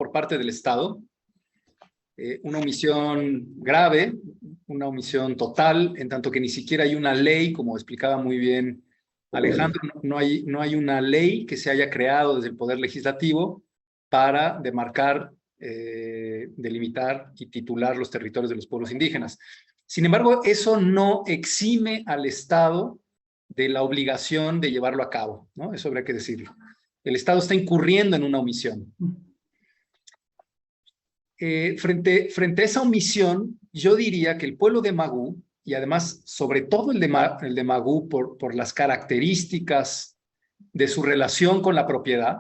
por parte del Estado, una omisión grave, una omisión total, en tanto que ni siquiera hay una ley, como explicaba muy bien Alejandro, no hay una ley que se haya creado desde el Poder Legislativo para demarcar, delimitar y titular los territorios de los pueblos indígenas. Sin embargo, eso no exime al Estado de la obligación de llevarlo a cabo, ¿no? Eso habría que decirlo. El Estado está incurriendo en una omisión. Frente a esa omisión, yo diría que el pueblo de Magú, y además, sobre todo el de Magú, por las características de su relación con la propiedad,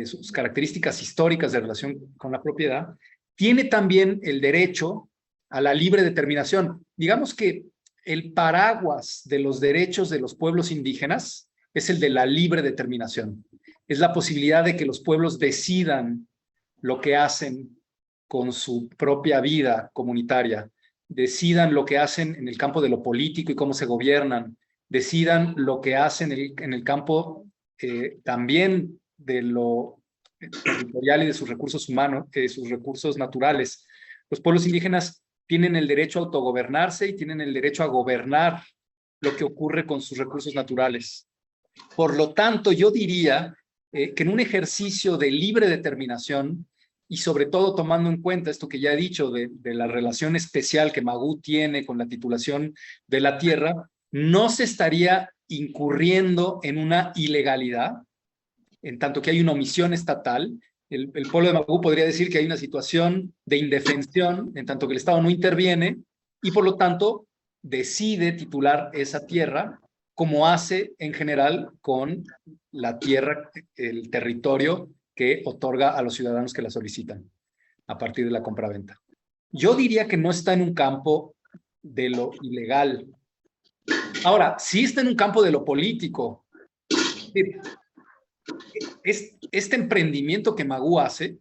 sus características históricas de relación con la propiedad, tiene también el derecho a la libre determinación. Digamos que el paraguas de los derechos de los pueblos indígenas es el de la libre determinación. Es la posibilidad de que los pueblos decidan lo que hacen con su propia vida comunitaria, decidan lo que hacen en el campo de lo político y cómo se gobiernan, decidan lo que hacen en el campo también de lo territorial y de sus recursos humanos, de sus recursos naturales. Los pueblos indígenas tienen el derecho a autogobernarse y tienen el derecho a gobernar lo que ocurre con sus recursos naturales. Por lo tanto, yo diría que en un ejercicio de libre determinación, y sobre todo tomando en cuenta esto que ya he dicho de la relación especial que Magú tiene con la titulación de la tierra, no se estaría incurriendo en una ilegalidad, en tanto que hay una omisión estatal. El pueblo de Magú podría decir que hay una situación de indefensión, en tanto que el Estado no interviene, y por lo tanto decide titular esa tierra, como hace en general con la tierra, el territorio que otorga a los ciudadanos que la solicitan a partir de la compraventa. Yo diría que no está en un campo de lo ilegal. Ahora, sí está en un campo de lo político. Este emprendimiento que Magú hace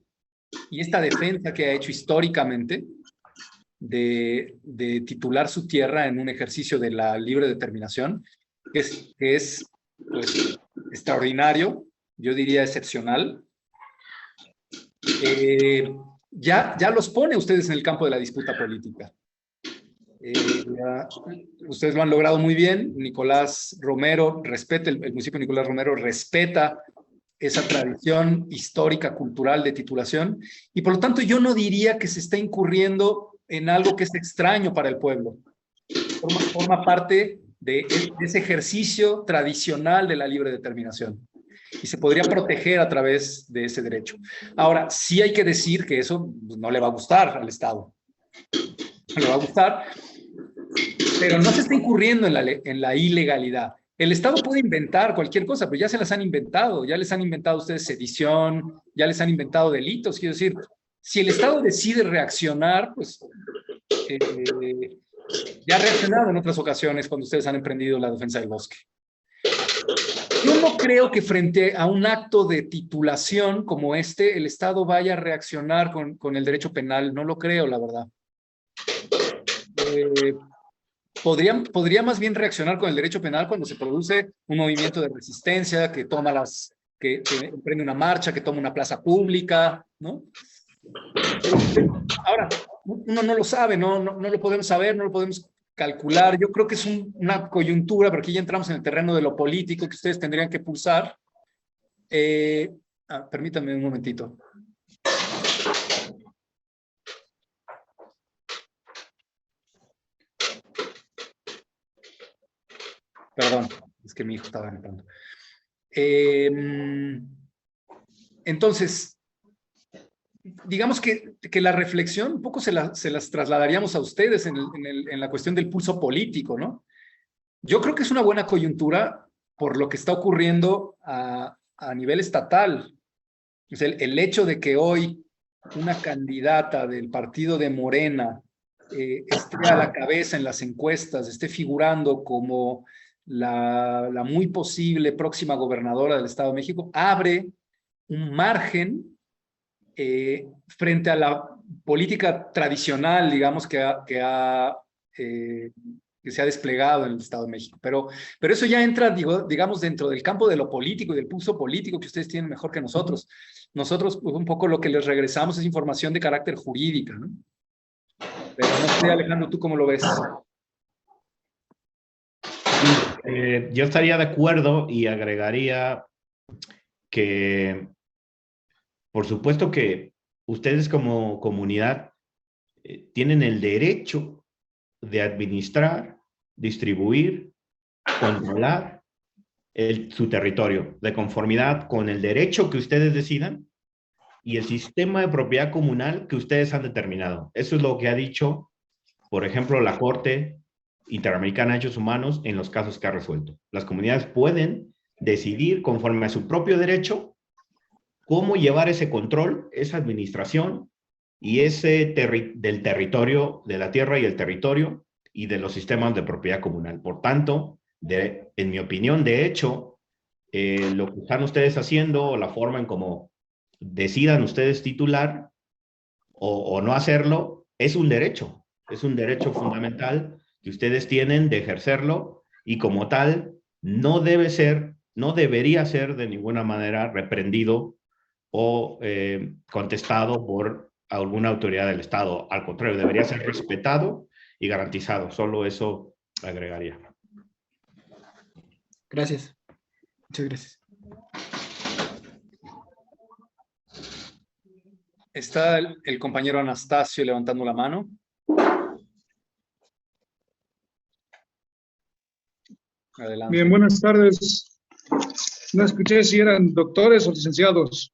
y esta defensa que ha hecho históricamente de titular su tierra en un ejercicio de la libre determinación, que es pues, extraordinario, yo diría excepcional. Ya los pone ustedes en el campo de la disputa política. Ustedes lo han logrado muy bien. Nicolás Romero respeta, el municipio de Nicolás Romero respeta esa tradición histórica, cultural de titulación, y por lo tanto yo no diría que se está incurriendo en algo que es extraño para el pueblo. Forma parte de ese ejercicio tradicional de la libre determinación y se podría proteger a través de ese derecho. Ahora, sí hay que decir que eso no le va a gustar al Estado. No le va a gustar, pero no se está incurriendo en la ilegalidad. El Estado puede inventar cualquier cosa, pero ya se las han inventado. Ya les han inventado ustedes sedición, ya les han inventado delitos. Quiero decir, si el Estado decide reaccionar, pues ya ha reaccionado en otras ocasiones cuando ustedes han emprendido la defensa del bosque. Yo no creo que frente a un acto de titulación como este, el Estado vaya a reaccionar con el derecho penal. No lo creo, la verdad. Podría más bien reaccionar con el derecho penal cuando se produce un movimiento de resistencia que emprende una marcha, que toma una plaza pública, ¿no? Ahora, uno no lo sabe, no lo podemos saber, no lo podemos calcular. Yo creo que es una coyuntura, pero aquí ya entramos en el terreno de lo político que ustedes tendrían que pulsar. Permítanme un momentito. Perdón, es que mi hijo estaba gritando. Entonces, digamos que la reflexión un poco se las trasladaríamos a ustedes en la cuestión del pulso político, ¿no? Yo creo que es una buena coyuntura por lo que está ocurriendo a nivel estatal. O sea, el hecho de que hoy una candidata del partido de Morena esté a la cabeza en las encuestas, esté figurando como la muy posible próxima gobernadora del Estado de México, abre un margen frente a la política tradicional, digamos, que se ha desplegado en el Estado de México. Pero eso ya entra, digamos, dentro del campo de lo político y del pulso político que ustedes tienen mejor que nosotros. Nosotros un poco lo que les regresamos es información de carácter jurídica, ¿no? Pero no sé, Alejandro, ¿tú cómo lo ves? Yo estaría de acuerdo y agregaría que, por supuesto que ustedes como comunidad tienen el derecho de administrar, distribuir, controlar su territorio, de conformidad con el derecho que ustedes decidan y el sistema de propiedad comunal que ustedes han determinado. Eso es lo que ha dicho, por ejemplo, la Corte Interamericana de Derechos Humanos en los casos que ha resuelto. Las comunidades pueden decidir conforme a su propio derecho cómo llevar ese control, esa administración y ese del territorio, de la tierra y el territorio y de los sistemas de propiedad comunal. Por tanto, en mi opinión, de hecho, lo que están ustedes haciendo o la forma en cómo decidan ustedes titular o no hacerlo, es un derecho fundamental que ustedes tienen de ejercerlo y como tal no debe ser, no debería ser de ninguna manera reprendido o contestado por alguna autoridad del Estado. Al contrario, debería ser respetado y garantizado. Solo eso agregaría. Gracias. Muchas gracias. Está el compañero Anastasio levantando la mano. Adelante. Bien, buenas tardes. No escuché si eran doctores o licenciados.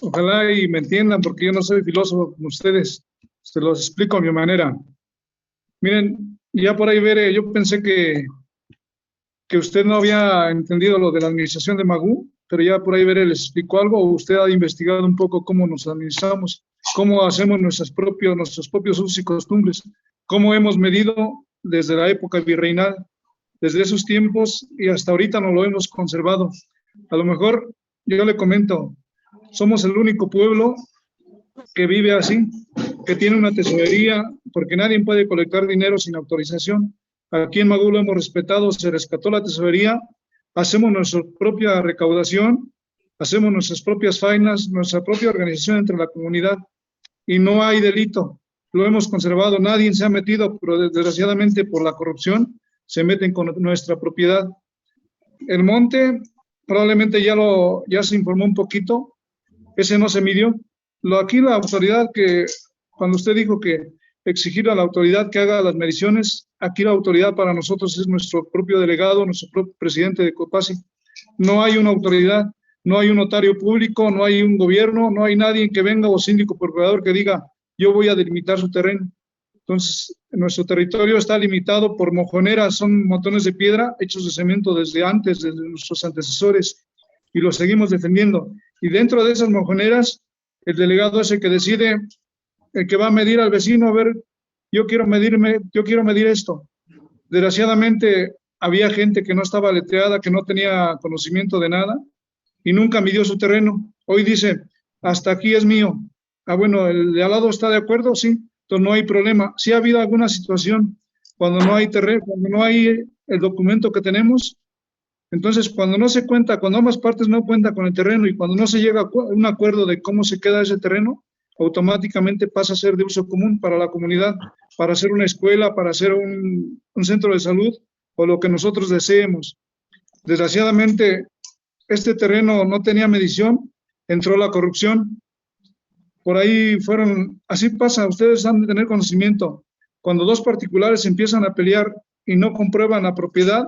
Ojalá y me entiendan porque yo no soy filósofo como ustedes. Se los explico a mi manera. Miren, ya por ahí veré, yo pensé que usted no había entendido lo de la administración de Magú, pero ya por ahí veré, les explico algo, o usted ha investigado un poco cómo nos administramos, cómo hacemos nuestros propios usos y costumbres, cómo hemos medido desde la época virreinal, desde esos tiempos y hasta ahorita no lo hemos conservado. A lo mejor, yo le comento, somos el único pueblo que vive así, que tiene una tesorería, porque nadie puede colectar dinero sin autorización. Aquí en Magú lo hemos respetado, se rescató la tesorería, hacemos nuestra propia recaudación, hacemos nuestras propias faenas, nuestra propia organización entre la comunidad y no hay delito. Lo hemos conservado, nadie se ha metido, pero desgraciadamente por la corrupción se meten con nuestra propiedad. El monte probablemente ya se informó un poquito, ese no se midió. Aquí la autoridad que, cuando usted dijo que exigir a la autoridad que haga las mediciones, aquí la autoridad para nosotros es nuestro propio delegado, nuestro propio presidente de COPASI. No hay una autoridad, no hay un notario público, no hay un gobierno, no hay nadie que venga o síndico procurador que diga yo voy a delimitar su terreno. Entonces, nuestro territorio está limitado por mojoneras, son montones de piedra hechos de cemento desde antes, desde nuestros antecesores, y los seguimos defendiendo. Y dentro de esas mojoneras, el delegado es el que decide, el que va a medir al vecino, a ver, yo quiero medir esto. Desgraciadamente, había gente que no estaba letreada, que no tenía conocimiento de nada, y nunca midió su terreno. Hoy dice, hasta aquí es mío. Ah, bueno, ¿el de al lado está de acuerdo? Sí. Entonces no hay problema. Si ha habido alguna situación cuando no hay terreno, cuando no hay el documento que tenemos, entonces cuando no se cuenta, cuando ambas partes no cuentan con el terreno y cuando no se llega a un acuerdo de cómo se queda ese terreno, automáticamente pasa a ser de uso común para la comunidad, para hacer una escuela, para hacer un centro de salud o lo que nosotros deseemos. Desgraciadamente, este terreno no tenía medición, entró la corrupción. Por ahí fueron, así pasa, ustedes han de tener conocimiento. Cuando dos particulares empiezan a pelear y no comprueban la propiedad,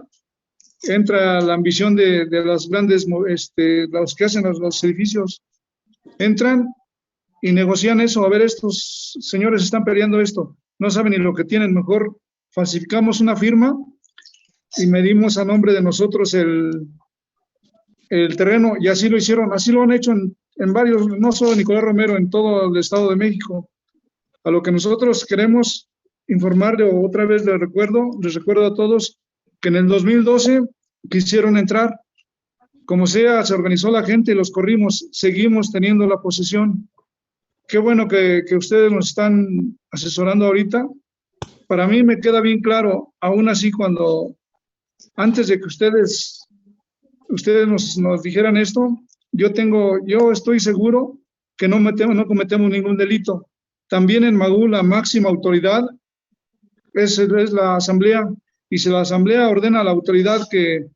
entra la ambición de las grandes, los que hacen los edificios, entran y negocian eso. A ver, estos señores están peleando esto, no saben ni lo que tienen, mejor falsificamos una firma y medimos a nombre de nosotros el terreno, y así lo hicieron, así lo han hecho en varios, no solo Nicolás Romero, en todo el Estado de México. A lo que nosotros queremos informarle, o otra vez les recuerdo a todos, que en el 2012 quisieron entrar, como sea, se organizó la gente y los corrimos, seguimos teniendo la posesión. Qué bueno que ustedes nos están asesorando ahorita. Para mí me queda bien claro, aún así antes de que ustedes nos dijeran esto, yo estoy seguro que no cometemos ningún delito. También en Magú la máxima autoridad es la asamblea, y si la asamblea ordena a la autoridad que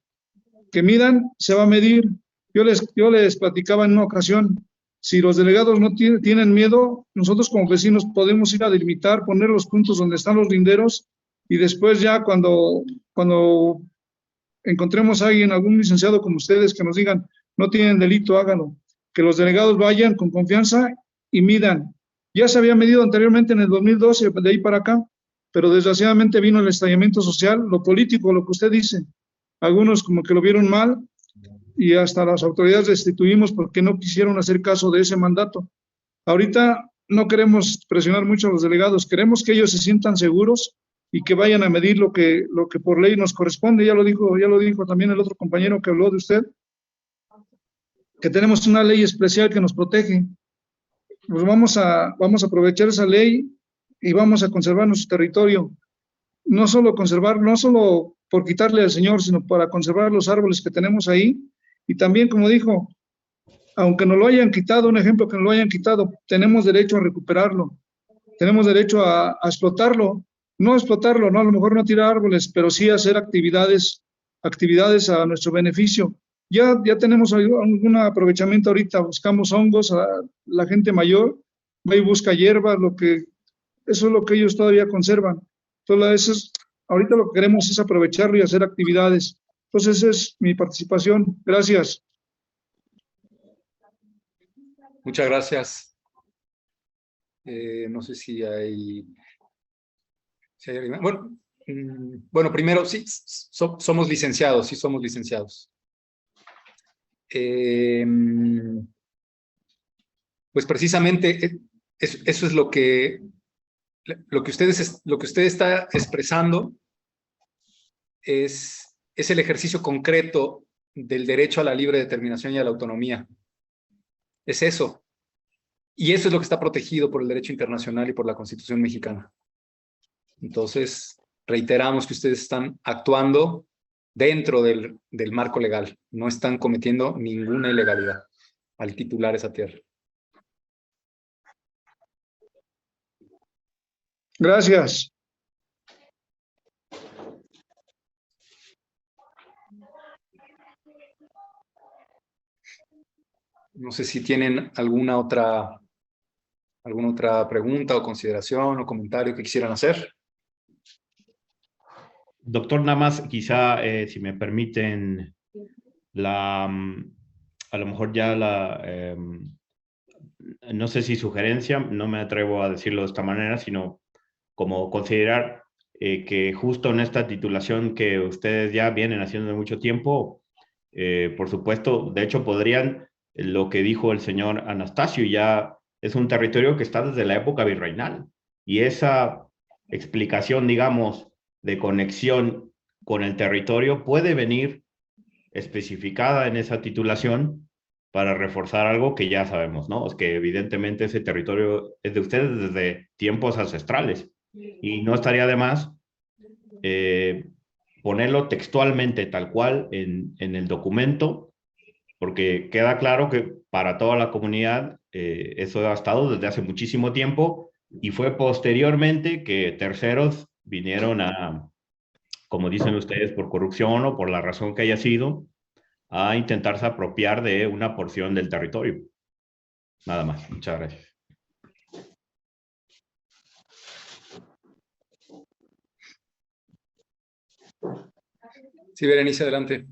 midan, se va a medir. Yo les platicaba en una ocasión, si los delegados no tienen miedo, nosotros como vecinos podemos ir a delimitar, poner los puntos donde están los linderos, y después ya cuando encontremos a alguien, algún licenciado como ustedes, que nos digan, no tienen delito, háganlo. Que los delegados vayan con confianza y midan. Ya se había medido anteriormente en el 2012, de ahí para acá, pero desgraciadamente vino el estallamiento social, lo político, lo que usted dice. Algunos como que lo vieron mal, y hasta las autoridades destituimos porque no quisieron hacer caso de ese mandato. Ahorita no queremos presionar mucho a los delegados, queremos que ellos se sientan seguros y que vayan a medir lo que por ley nos corresponde. Ya lo dijo también el otro compañero que habló de usted, que tenemos una ley especial que nos protege. Pues vamos a aprovechar esa ley y vamos a conservar nuestro territorio. No solo por quitarle al Señor, sino para conservar los árboles que tenemos ahí. Y también, como dijo, aunque nos lo hayan quitado, un ejemplo que nos lo hayan quitado, tenemos derecho a recuperarlo, tenemos derecho a explotarlo, no, a lo mejor no tirar árboles, pero sí hacer actividades a nuestro beneficio. Ya tenemos algún aprovechamiento ahorita, buscamos hongos, a la gente mayor va y busca hierbas, eso es lo que ellos todavía conservan. Entonces, ahorita lo que queremos es aprovecharlo y hacer actividades. Entonces, esa es mi participación. Gracias. Muchas gracias. No sé si hay alguien más. Bueno, primero, sí, somos licenciados, sí somos licenciados. Pues precisamente eso es lo que usted está expresando es el ejercicio concreto del derecho a la libre determinación y a la autonomía. Es eso. Y eso es lo que está protegido por el derecho internacional y por la Constitución mexicana. Entonces, reiteramos que ustedes están actuando dentro del marco legal. No están cometiendo ninguna ilegalidad al titular esa tierra. Gracias. No sé si tienen alguna otra pregunta o consideración o comentario que quisieran hacer. Doctor, nada más, quizá, si me permiten, a lo mejor ya no sé si sugerencia, no me atrevo a decirlo de esta manera, sino como considerar que justo en esta titulación que ustedes ya vienen haciendo de mucho tiempo, por supuesto, de hecho podrían, lo que dijo el señor Anastasio, ya es un territorio que está desde la época virreinal, y esa explicación, digamos, de conexión con el territorio puede venir especificada en esa titulación para reforzar algo que ya sabemos, ¿no? Es que evidentemente ese territorio es de ustedes desde tiempos ancestrales, y no estaría de más ponerlo textualmente tal cual en el documento, porque queda claro que para toda la comunidad eso ha estado desde hace muchísimo tiempo, y fue posteriormente que terceros vinieron a, como dicen ustedes, por corrupción o por la razón que haya sido, a intentarse apropiar de una porción del territorio. Nada más. Muchas gracias. Sí, Berenice, adelante.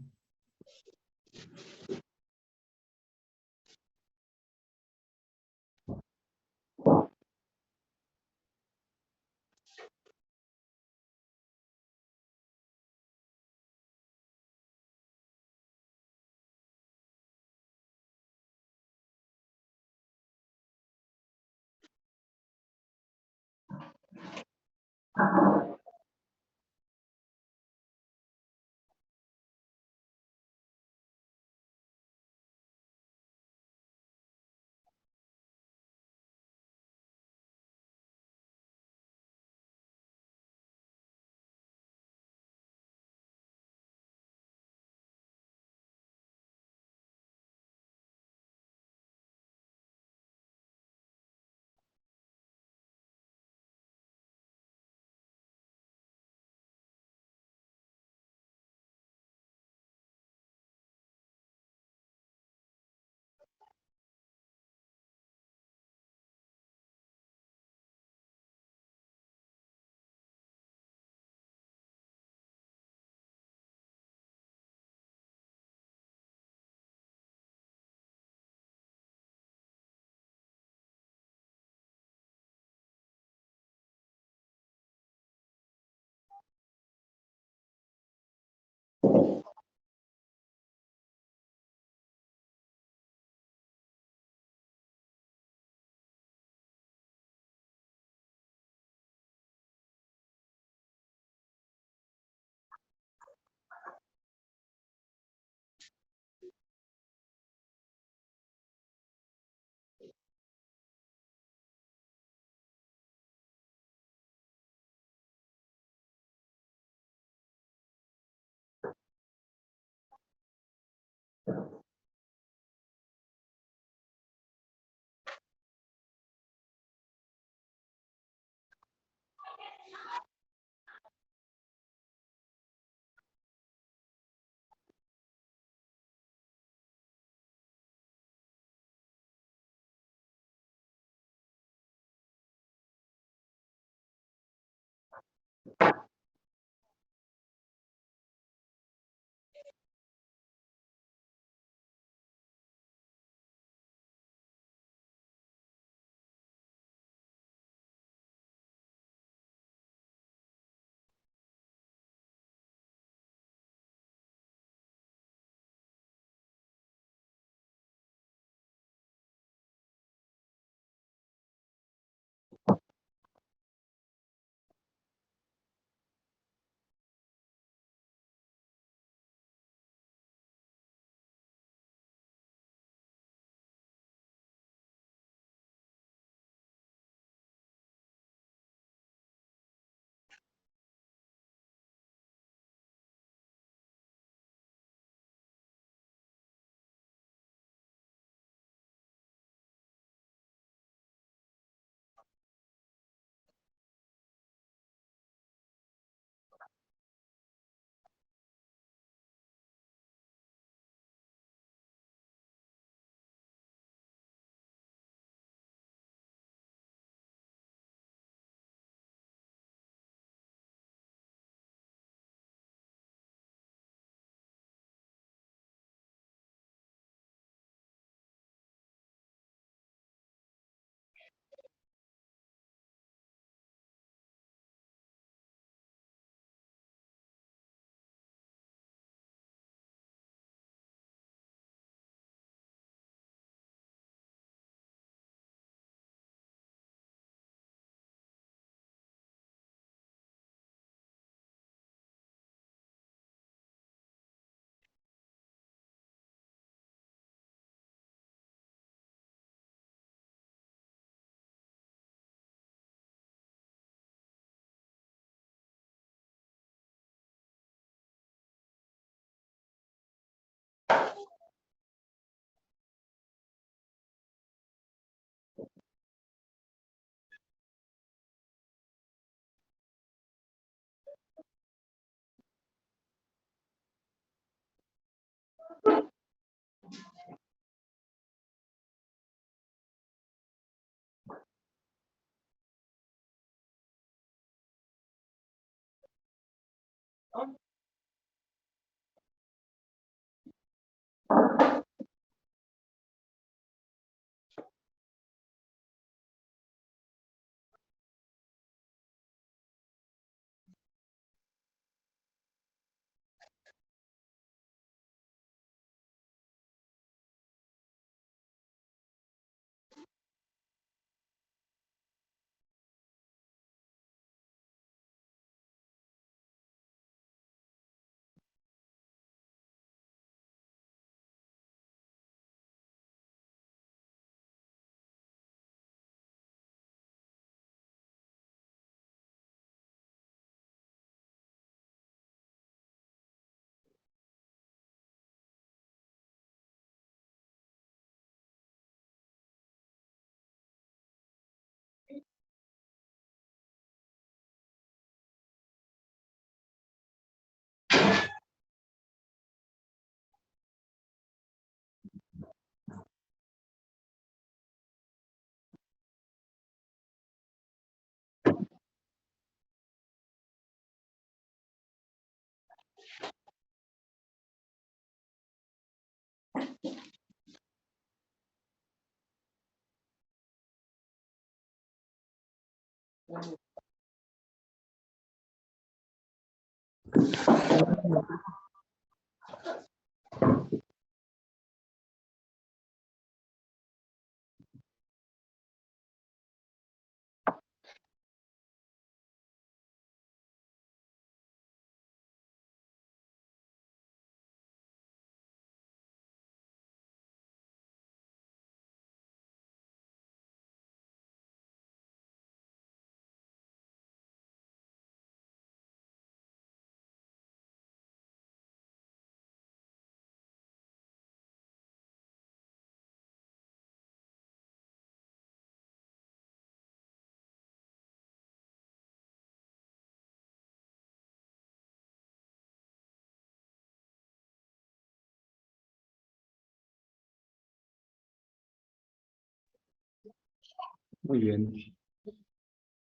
Muy bien.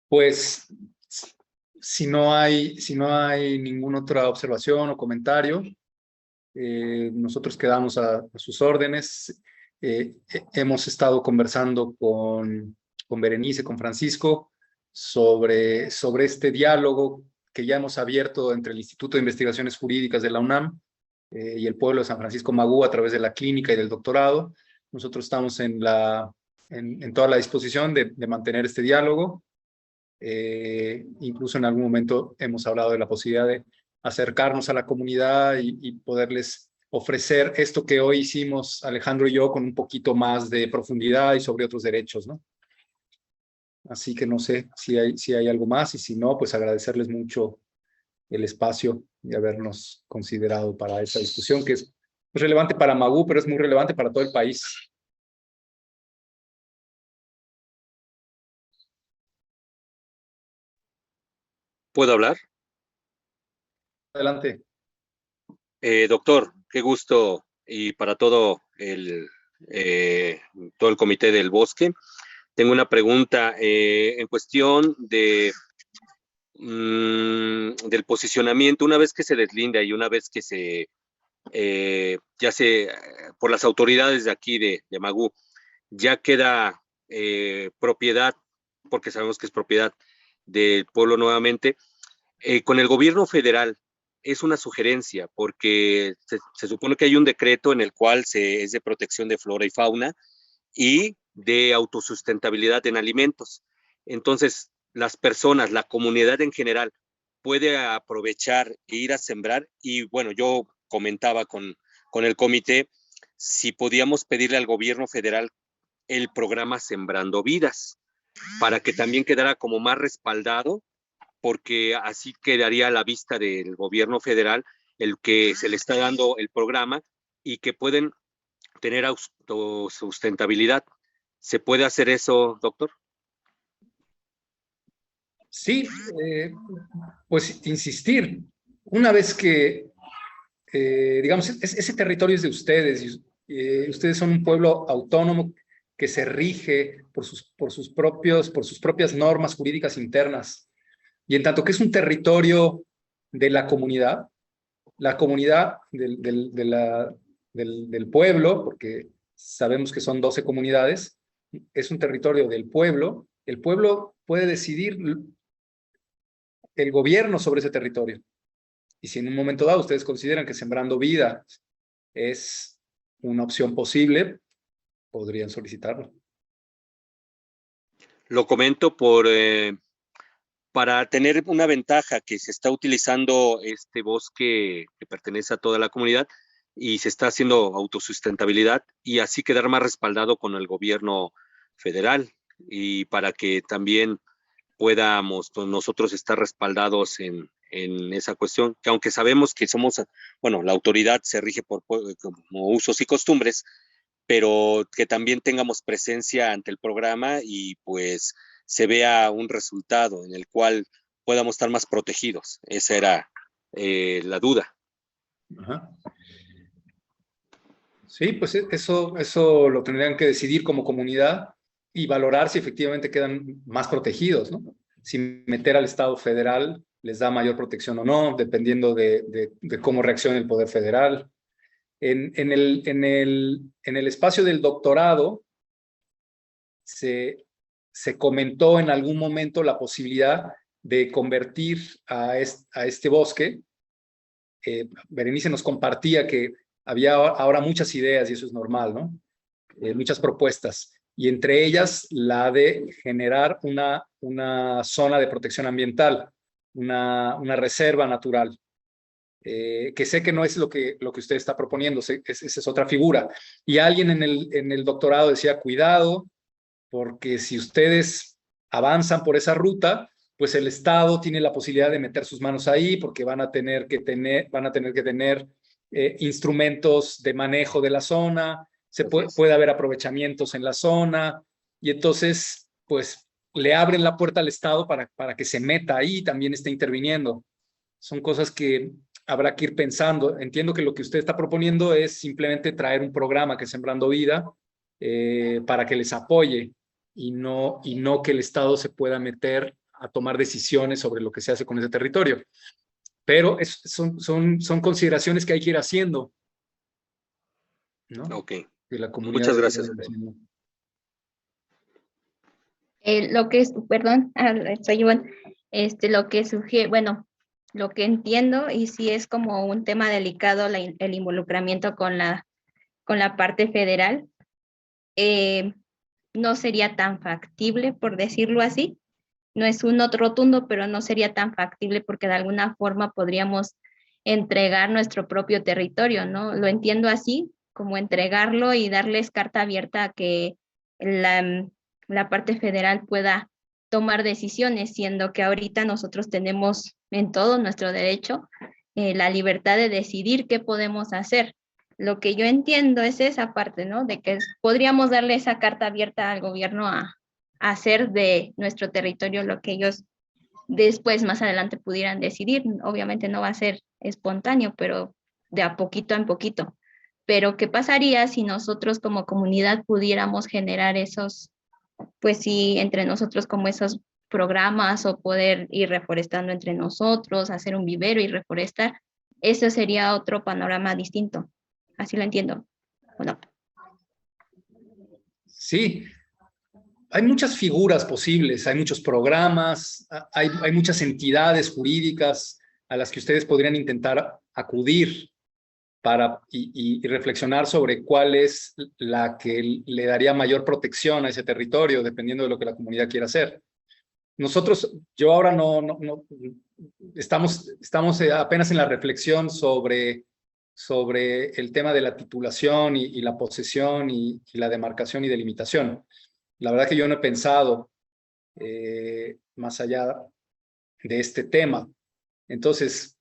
Pues, si no hay ninguna otra observación o comentario, nosotros quedamos a sus órdenes. Hemos estado conversando con Berenice, con Francisco, sobre este diálogo que ya hemos abierto entre el Instituto de Investigaciones Jurídicas de la UNAM y el pueblo de San Francisco Magú a través de la clínica y del doctorado. Nosotros estamos en toda la disposición de mantener este diálogo. Incluso en algún momento hemos hablado de la posibilidad de acercarnos a la comunidad y poderles ofrecer esto que hoy hicimos Alejandro y yo con un poquito más de profundidad y sobre otros derechos, ¿no? Así que no sé si hay algo más, y si no, pues agradecerles mucho el espacio y habernos considerado para esta discusión que es relevante para Magú, pero es muy relevante para todo el país. ¿Puedo hablar? Adelante. Doctor, qué gusto, y para todo el comité del bosque. Tengo una pregunta en cuestión del posicionamiento. Una vez que se deslinda y una vez que por las autoridades de aquí de Magú, ya queda propiedad, porque sabemos que es propiedad del pueblo nuevamente, con el gobierno federal. Es una sugerencia, porque se supone que hay un decreto en el cual es de protección de flora y fauna y de autosustentabilidad en alimentos. Entonces, las personas, la comunidad en general, puede aprovechar e ir a sembrar. Y bueno, yo comentaba con el comité si podíamos pedirle al gobierno federal el programa Sembrando Vidas, para que también quedara como más respaldado, porque así quedaría a la vista del gobierno federal el que se le está dando el programa y que pueden tener autosustentabilidad. ¿Se puede hacer eso, doctor? Sí, pues insistir. Una vez que, digamos, ese territorio es de ustedes, y ustedes son un pueblo autónomo que se rige por sus propias normas jurídicas internas. Y en tanto que es un territorio de la comunidad del pueblo, porque sabemos que son 12 comunidades, es un territorio del pueblo. El pueblo puede decidir el gobierno sobre ese territorio. Y si en un momento dado ustedes consideran que Sembrando Vida es una opción posible, podrían solicitarlo. Lo comento para tener una ventaja, que se está utilizando este bosque que pertenece a toda la comunidad y se está haciendo autosustentabilidad, y así quedar más respaldado con el gobierno federal, y para que también podamos nosotros estar respaldados en esa cuestión, que aunque sabemos que somos, bueno, la autoridad se rige como usos y costumbres, pero que también tengamos presencia ante el programa y pues se vea un resultado en el cual podamos estar más protegidos. Esa era la duda. Ajá. Sí, pues eso lo tendrían que decidir como comunidad y valorar si efectivamente quedan más protegidos, ¿no? Si meter al Estado federal les da mayor protección o no, dependiendo de cómo reaccione el Poder Federal. En el espacio del doctorado se comentó en algún momento la posibilidad de convertir a este bosque. Berenice nos compartía que había ahora muchas ideas, y eso es normal, ¿no? Muchas propuestas, y entre ellas la de generar una zona de protección ambiental, una reserva natural, que sé que no es lo que usted está proponiendo, esa es otra figura. Y alguien en el doctorado decía, cuidado, porque si ustedes avanzan por esa ruta, pues el Estado tiene la posibilidad de meter sus manos ahí, porque van a tener que tener instrumentos de manejo de la zona, puede haber aprovechamientos en la zona, y entonces, pues, le abren la puerta al Estado para que se meta ahí y también esté interviniendo. Son cosas que habrá que ir pensando. Entiendo que lo que usted está proponiendo es simplemente traer un programa que es Sembrando Vida para que les apoye, y no que el Estado se pueda meter a tomar decisiones sobre lo que se hace con ese territorio. Pero son consideraciones que hay que ir haciendo, ¿no? Ok. De la comunidad. Muchas gracias. Lo que es, perdón, soy Iván, lo que sugiere, bueno, lo que entiendo, y sí es como un tema delicado el involucramiento con la parte federal, no sería tan factible, por decirlo así. No es un otro rotundo, pero no sería tan factible porque de alguna forma podríamos entregar nuestro propio territorio, ¿no? Lo entiendo así, como entregarlo y darles carta abierta a que la parte federal pueda tomar decisiones, siendo que ahorita nosotros tenemos en todo nuestro derecho la libertad de decidir qué podemos hacer. Lo que yo entiendo es esa parte, ¿no? De que podríamos darle esa carta abierta al gobierno a hacer de nuestro territorio lo que ellos después, más adelante, pudieran decidir. Obviamente no va a ser espontáneo, pero de a poquito en poquito. Pero ¿qué pasaría si nosotros como comunidad pudiéramos generar esos, pues sí, entre nosotros como esos programas, o poder ir reforestando entre nosotros, hacer un vivero y reforestar? Eso sería otro panorama distinto. Así lo entiendo, ¿o no? Sí, hay muchas figuras posibles, hay muchos programas, hay muchas entidades jurídicas a las que ustedes podrían intentar acudir y reflexionar sobre cuál es la que le daría mayor protección a ese territorio, dependiendo de lo que la comunidad quiera hacer. Nosotros, yo ahora estamos apenas en la reflexión sobre el tema de la titulación y la posesión y la demarcación y delimitación. La verdad que yo no he pensado más allá de este tema. Entonces,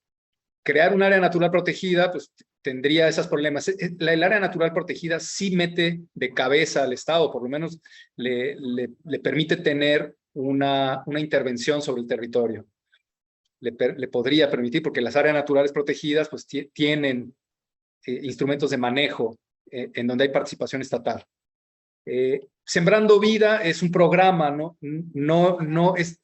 crear un área natural protegida, pues tendría esos problemas. El área natural protegida sí mete de cabeza al Estado, por lo menos le permite tener una intervención sobre el territorio. Le podría permitir, porque las áreas naturales protegidas pues tienen instrumentos de manejo en donde hay participación estatal. Sembrando Vida es un programa, no es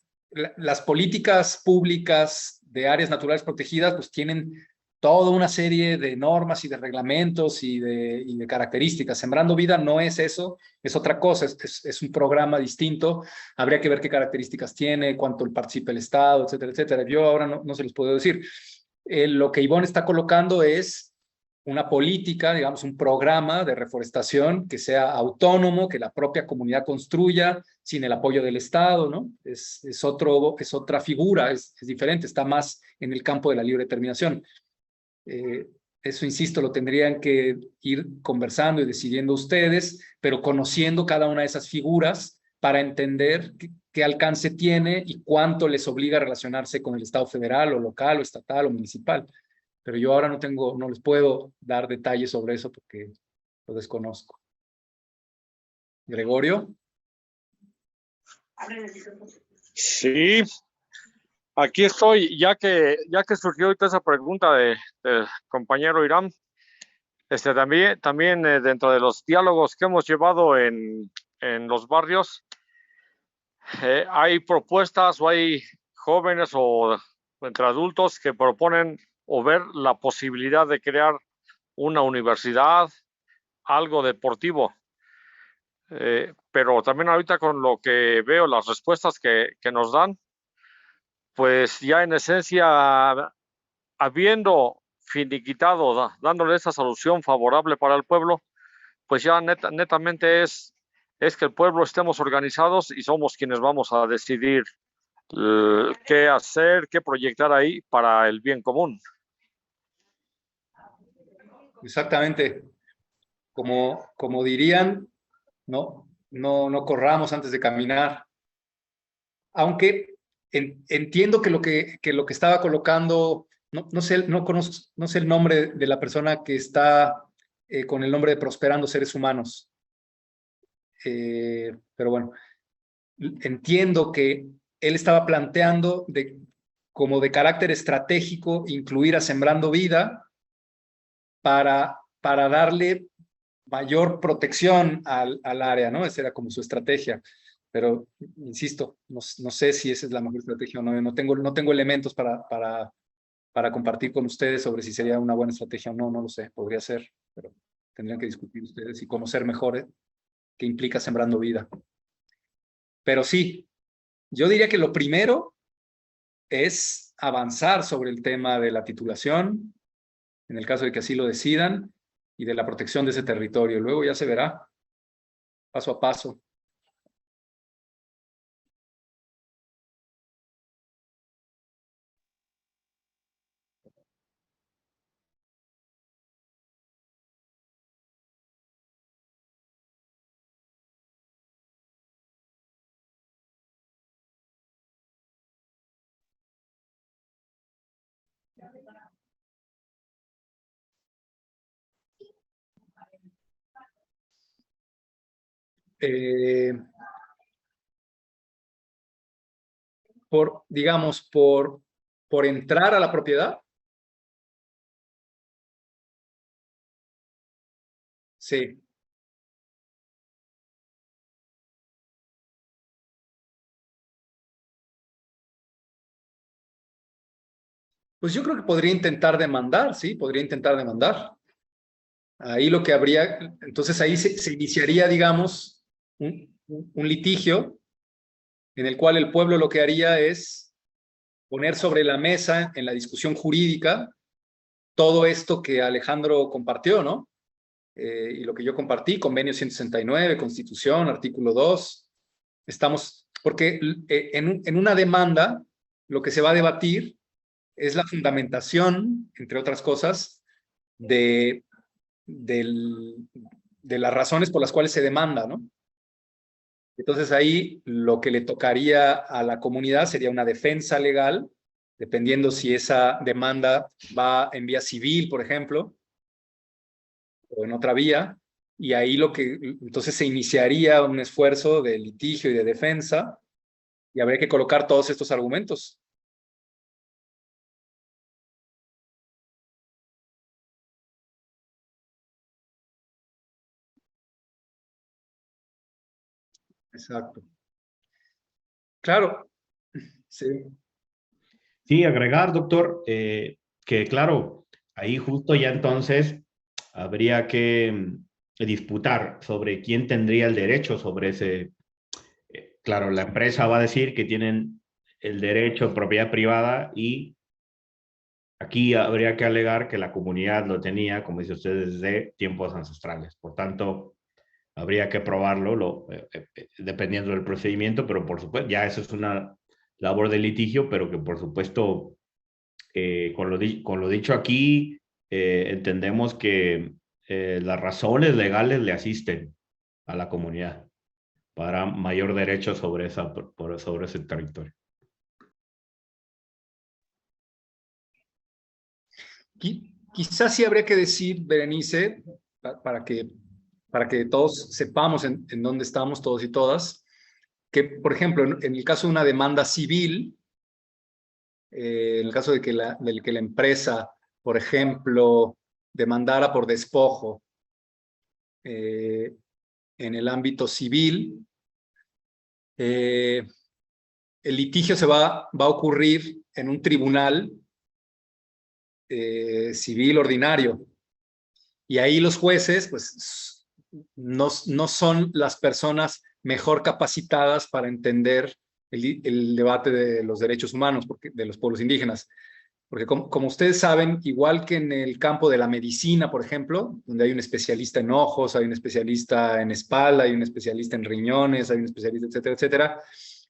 las políticas públicas de áreas naturales protegidas pues tienen toda una serie de normas y de reglamentos y de características. Sembrando Vida no es eso, es otra cosa, es un programa distinto. Habría que ver qué características tiene, cuánto participa el Estado, etcétera, etcétera. Yo ahora no se los puedo decir. Lo que Ivonne está colocando es una política, digamos, un programa de reforestación que sea autónomo, que la propia comunidad construya sin el apoyo del Estado, ¿no? Es otra figura, es diferente, está más en el campo de la libre determinación. Eso, insisto, lo tendrían que ir conversando y decidiendo ustedes, pero conociendo cada una de esas figuras para entender qué alcance tiene y cuánto les obliga a relacionarse con el Estado federal o local o estatal o municipal. Pero yo ahora no les puedo dar detalles sobre eso porque lo desconozco. Gregorio. Sí, aquí estoy, ya que surgió ahorita esa pregunta del compañero Irán, también dentro de los diálogos que hemos llevado en los barrios, hay propuestas o hay jóvenes o entre adultos que proponen o ver la posibilidad de crear una universidad, algo deportivo. Pero también ahorita con lo que veo, las respuestas que nos dan, pues ya en esencia, habiendo finiquitado, dándole esa solución favorable para el pueblo, pues ya netamente es que el pueblo estemos organizados y somos quienes vamos a decidir qué hacer, qué proyectar ahí para el bien común. Exactamente. Como dirían, no corramos antes de caminar. Aunque entiendo que lo que estaba colocando, no sé el nombre de la persona que está con el nombre de Prosperando Seres Humanos. Pero bueno, entiendo que él estaba planteando como de carácter estratégico incluir a Sembrando Vida para darle mayor protección al área, ¿no? Esa era como su estrategia. Pero, insisto, no sé si esa es la mejor estrategia o no. No tengo elementos para compartir con ustedes sobre si sería una buena estrategia o no, no lo sé. Podría ser, pero tendrían que discutir ustedes y conocer mejor qué implica Sembrando Vida. Pero sí, yo diría que lo primero es avanzar sobre el tema de la titulación, en el caso de que así lo decidan, y de la protección de ese territorio. Luego ya se verá, paso a paso. Digamos, por entrar a la propiedad. Sí. Pues yo creo que podría intentar demandar, sí, podría intentar demandar. Ahí lo que habría, entonces ahí se iniciaría, digamos, un litigio en el cual el pueblo lo que haría es poner sobre la mesa en la discusión jurídica todo esto que Alejandro compartió, ¿no? Y lo que yo compartí, convenio 169, Constitución, artículo 2. Porque en una demanda lo que se va a debatir es la fundamentación, entre otras cosas, de las razones por las cuales se demanda, ¿no? Entonces ahí lo que le tocaría a la comunidad sería una defensa legal, dependiendo si esa demanda va en vía civil, por ejemplo, o en otra vía, y ahí entonces se iniciaría un esfuerzo de litigio y de defensa, y habría que colocar todos estos argumentos. Exacto. Claro, sí. Sí, agregar, doctor, que claro, ahí justo ya entonces habría que disputar sobre quién tendría el derecho sobre ese. Claro, la empresa va a decir que tienen el derecho de propiedad privada y aquí habría que alegar que la comunidad lo tenía, como dice usted, desde tiempos ancestrales. Por tanto, habría que probarlo dependiendo del procedimiento, pero por supuesto, ya eso es una labor de litigio, pero que por supuesto, con lo dicho aquí, entendemos que las razones legales le asisten a la comunidad para mayor derecho sobre ese territorio. Quizás sí habría que decir, Berenice, para que todos sepamos en dónde estamos todos y todas, que, por ejemplo, en el caso de una demanda civil, en el caso de que del que la empresa, por ejemplo, demandara por despojo en el ámbito civil, el litigio va a ocurrir en un tribunal civil ordinario. Y ahí los jueces, pues, no son las personas mejor capacitadas para entender el debate de los derechos humanos, de los pueblos indígenas. Porque como ustedes saben, igual que en el campo de la medicina, por ejemplo, donde hay un especialista en ojos, hay un especialista en espalda, hay un especialista en riñones, hay un especialista, etcétera, etcétera,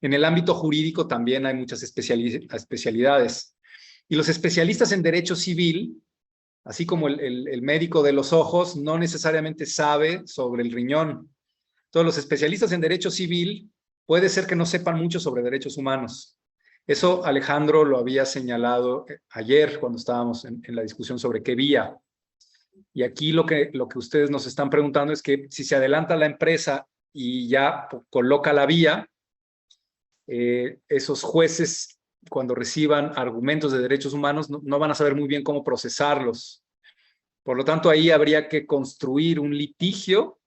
en el ámbito jurídico también hay muchas especialidades. Y los especialistas en derecho civil, así como el médico de los ojos, no necesariamente sabe sobre el riñón. Todos los especialistas en derecho civil puede ser que no sepan mucho sobre derechos humanos. Eso Alejandro lo había señalado ayer cuando estábamos en la discusión sobre qué vía. Y aquí lo que ustedes nos están preguntando es que si se adelanta la empresa y ya coloca la vía, esos jueces, cuando reciban argumentos de derechos humanos, no van a saber muy bien cómo procesarlos. Por lo tanto, ahí habría que construir un litigio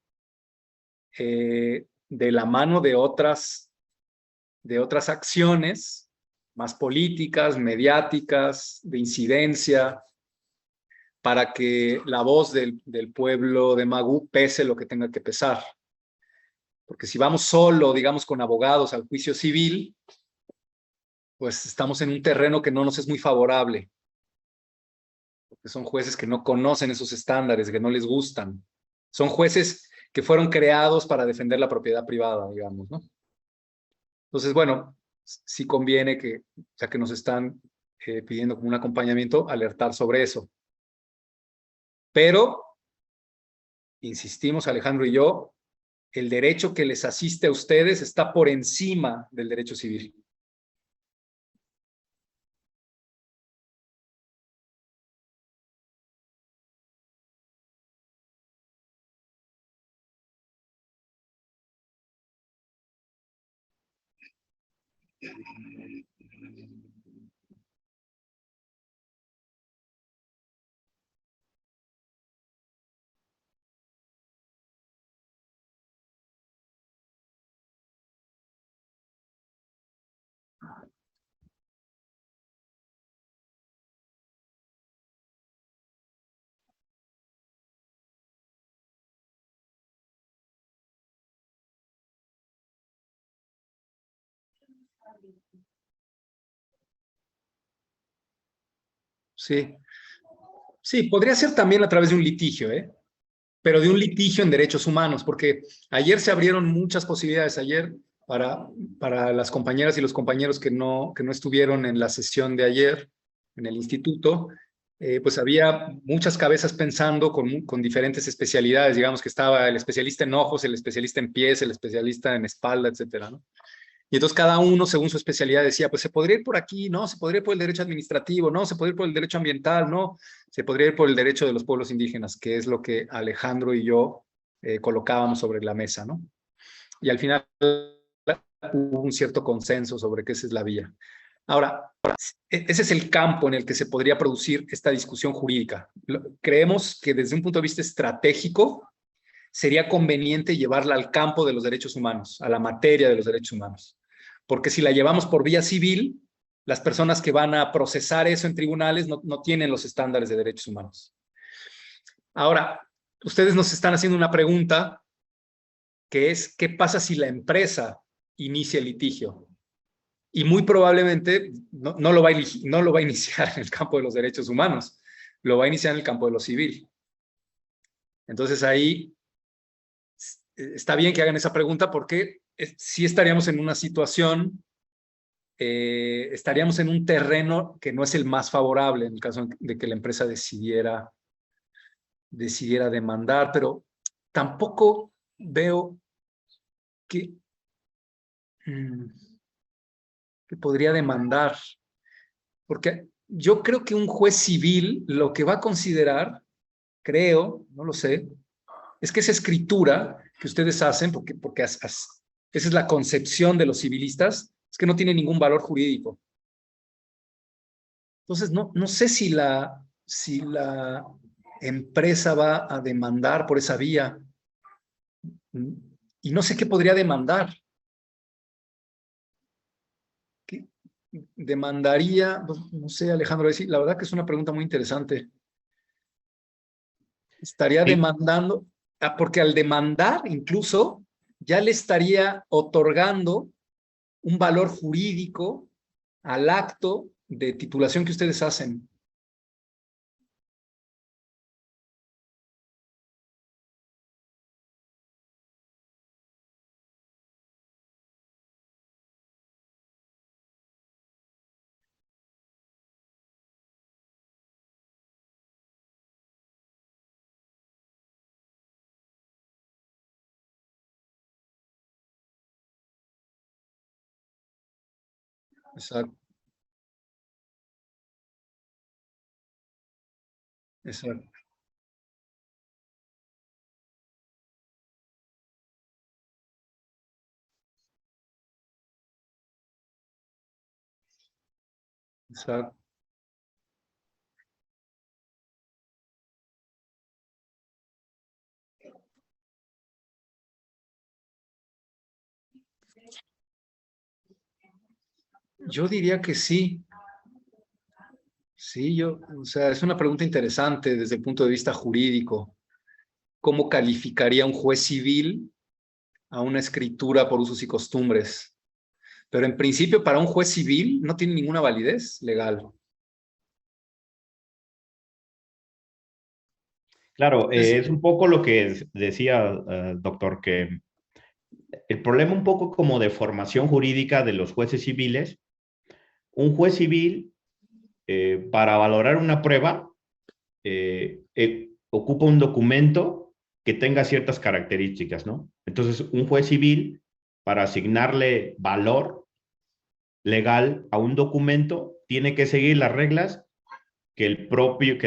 de la mano de otras acciones más políticas, mediáticas, de incidencia, para que la voz del pueblo de Magú pese lo que tenga que pesar. Porque si vamos solo, digamos, con abogados al juicio civil, pues estamos en un terreno que no nos es muy favorable. Porque son jueces que no conocen esos estándares, que no les gustan. Son jueces que fueron creados para defender la propiedad privada, digamos, ¿no? Entonces, bueno, sí conviene que, ya que nos están pidiendo como un acompañamiento, alertar sobre eso. Pero, insistimos Alejandro y yo, el derecho que les asiste a ustedes está por encima del derecho civil. Sí. Sí, podría ser también a través de un litigio, pero de un litigio en derechos humanos, porque ayer se abrieron muchas posibilidades, ayer para las compañeras y los compañeros que no estuvieron en la sesión de ayer en el instituto, pues había muchas cabezas pensando con diferentes especialidades, digamos que estaba el especialista en ojos, el especialista en pies, el especialista en espalda, etcétera, ¿no? Y entonces cada uno, según su especialidad, decía, pues se podría ir por aquí, ¿no? Se podría ir por el derecho administrativo, ¿no? Se podría ir por el derecho ambiental, ¿no? Se podría ir por el derecho de los pueblos indígenas, que es lo que Alejandro y yo colocábamos sobre la mesa, ¿no? Y al final hubo un cierto consenso sobre que esa es la vía. Ahora, ese es el campo en el que se podría producir esta discusión jurídica. Creemos que desde un punto de vista estratégico sería conveniente llevarla al campo de los derechos humanos, a la materia de los derechos humanos. Porque si la llevamos por vía civil, las personas que van a procesar eso en tribunales no tienen los estándares de derechos humanos. Ahora, ustedes nos están haciendo una pregunta que es, ¿qué pasa si la empresa inicia el litigio? Y muy probablemente no lo va a iniciar en el campo de los derechos humanos, lo va a iniciar en el campo de lo civil. Entonces ahí está bien que hagan esa pregunta porque sí estaríamos en una situación, estaríamos en un terreno que no es el más favorable en el caso de que la empresa decidiera demandar, pero tampoco veo que podría demandar, porque yo creo que un juez civil lo que va a considerar, creo, no lo sé, es que esa escritura que ustedes hacen, porque esa es la concepción de los civilistas, es que no tiene ningún valor jurídico. Entonces, no sé si la empresa va a demandar por esa vía. Y no sé qué podría demandar. ¿Qué demandaría? No sé, Alejandro, la verdad que es una pregunta muy interesante. Estaría demandando, porque al demandar incluso ya le estaría otorgando un valor jurídico al acto de titulación que ustedes hacen. Exacto. Exacto. Exacto. Yo diría que sí. Sí, o sea, es una pregunta interesante desde el punto de vista jurídico. ¿Cómo calificaría un juez civil a una escritura por usos y costumbres? Pero en principio, para un juez civil no tiene ninguna validez legal. Claro, es un poco lo que decía, doctor, que el problema un poco como de formación jurídica de los jueces civiles, un juez civil, para valorar una prueba, ocupa un documento que tenga ciertas características, ¿no? Entonces, un juez civil, para asignarle valor legal a un documento, tiene que seguir las reglas que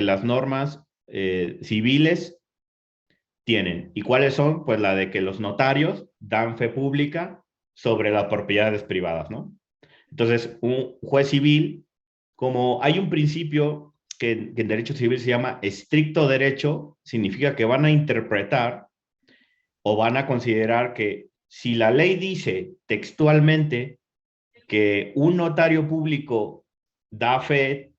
las normas civiles tienen. ¿Y cuáles son? Pues la de que los notarios dan fe pública sobre las propiedades privadas, ¿no? Entonces, un juez civil, como hay un principio que en derecho civil se llama estricto derecho, significa que van a interpretar o van a considerar que si la ley dice textualmente que un notario público da fe,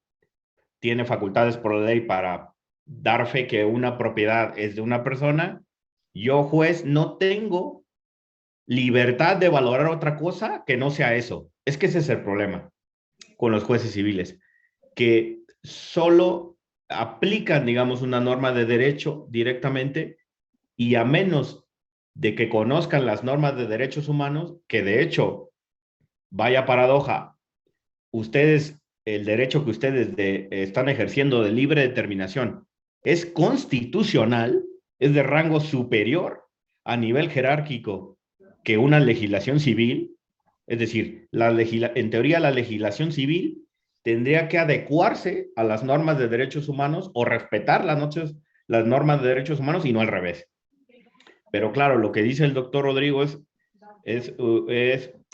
tiene facultades por la ley para dar fe que una propiedad es de una persona, yo juez no tengo libertad de valorar otra cosa que no sea eso. Es que ese es el problema con los jueces civiles, que solo aplican, digamos, una norma de derecho directamente y a menos de que conozcan las normas de derechos humanos, que de hecho, vaya paradoja, ustedes, el derecho que ustedes están ejerciendo de libre determinación es constitucional, es de rango superior a nivel jerárquico que una legislación civil. Es decir, en teoría la legislación civil tendría que adecuarse a las normas de derechos humanos o respetar las normas de derechos humanos y no al revés. Pero claro, lo que dice el doctor Rodrigo es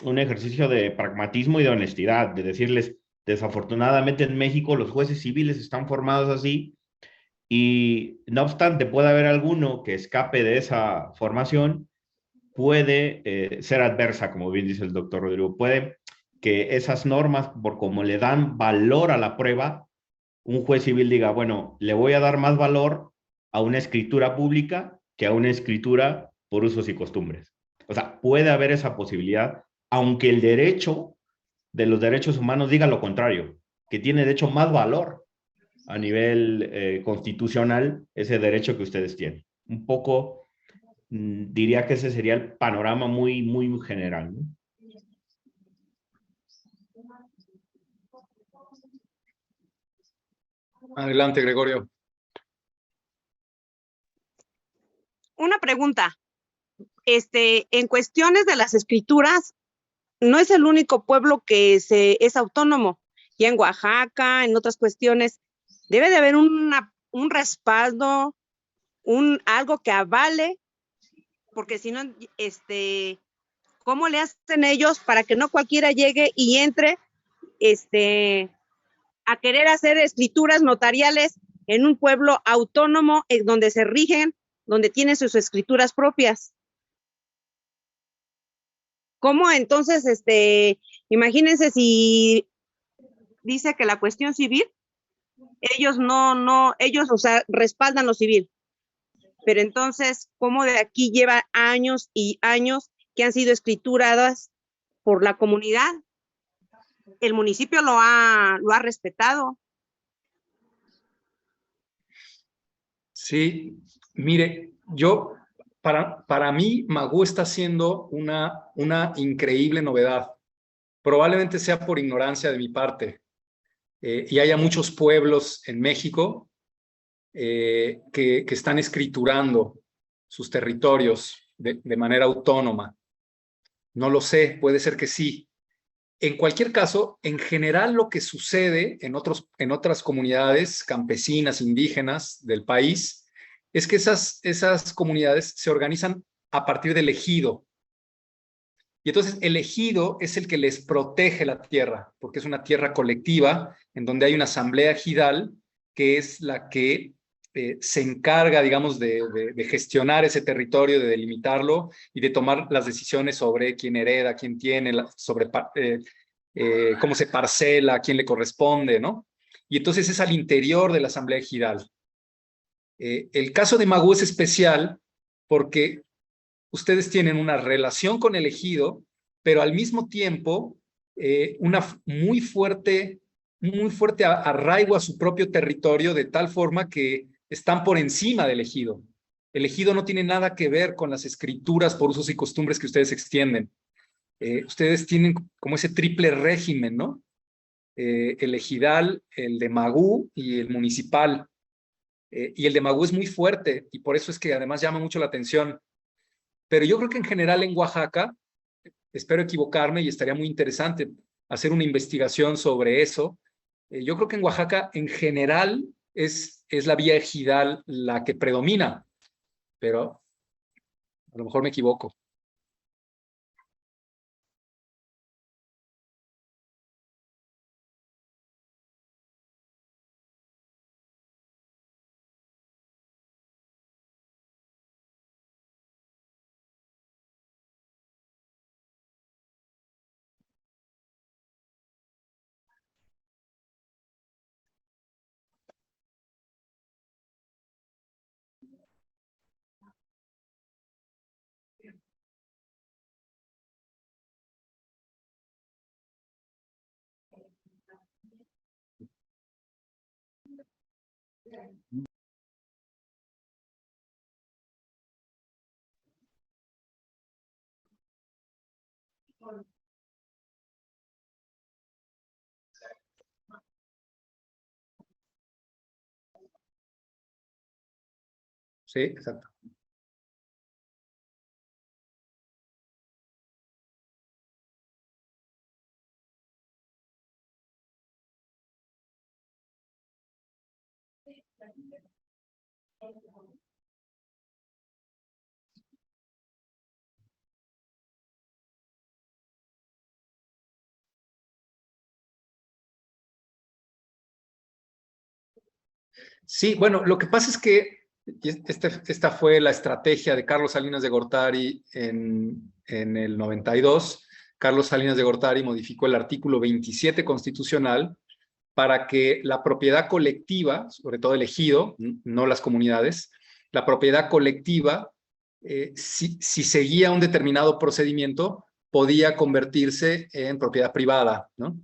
un ejercicio de pragmatismo y de honestidad, de decirles, desafortunadamente en México los jueces civiles están formados así y no obstante puede haber alguno que escape de esa formación, puede ser adversa, como bien dice el doctor Rodrigo, puede que esas normas, por como le dan valor a la prueba, un juez civil diga, bueno, le voy a dar más valor a una escritura pública que a una escritura por usos y costumbres. O sea, puede haber esa posibilidad, aunque el derecho de los derechos humanos diga lo contrario, que tiene de hecho más valor a nivel constitucional ese derecho que ustedes tienen. Un poco, diría que ese sería el panorama muy, muy general, ¿no? Adelante, Gregorio. Una pregunta. En cuestiones de las escrituras, no es el único pueblo que es autónomo. Ya en Oaxaca, en otras cuestiones, debe de haber un respaldo, algo que avale, porque si no, ¿cómo le hacen ellos para que no cualquiera llegue y entre a querer hacer escrituras notariales en un pueblo autónomo donde se rigen, donde tienen sus escrituras propias? ¿Cómo entonces, imagínense si dice que la cuestión civil, ellos ellos, o sea, respaldan lo civil, pero entonces, ¿cómo de aquí lleva años y años que han sido escrituradas por la comunidad? El municipio lo ha respetado. Sí, mire, para mí, Magú está siendo una increíble novedad. Probablemente sea por ignorancia de mi parte. Y haya muchos pueblos en México que están escriturando sus territorios de manera autónoma. No lo sé, puede ser que sí. En cualquier caso, en general lo que sucede en otras comunidades campesinas, indígenas del país, es que esas comunidades se organizan a partir del ejido. Y entonces el ejido es el que les protege la tierra, porque es una tierra colectiva en donde hay una asamblea ejidal que es la que se encarga, digamos, de gestionar ese territorio, de delimitarlo y de tomar las decisiones sobre quién hereda, quién tiene, sobre cómo se parcela, quién le corresponde, ¿no? Y entonces es al interior de la asamblea ejidal. El caso de Magú es especial porque ustedes tienen una relación con el ejido, pero al mismo tiempo una muy fuerte arraigo a su propio territorio, de tal forma que están por encima del ejido. El ejido no tiene nada que ver con las escrituras por usos y costumbres que ustedes extienden. Ustedes tienen como ese triple régimen, ¿no? El ejidal, el de Magú y el municipal. Y el de Magú es muy fuerte y por eso es que además llama mucho la atención. Pero yo creo que en general en Oaxaca, espero equivocarme y estaría muy interesante hacer una investigación sobre eso. Yo creo que en Oaxaca en general es la vía ejidal la que predomina, pero a lo mejor me equivoco. Sí, exacto. Sí, bueno, lo que pasa es que esta fue la estrategia de Carlos Salinas de Gortari en el 92, Carlos Salinas de Gortari modificó el artículo 27 constitucional para que la propiedad colectiva, sobre todo el ejido, no las comunidades, la propiedad colectiva, si seguía un determinado procedimiento, podía convertirse en propiedad privada, ¿no?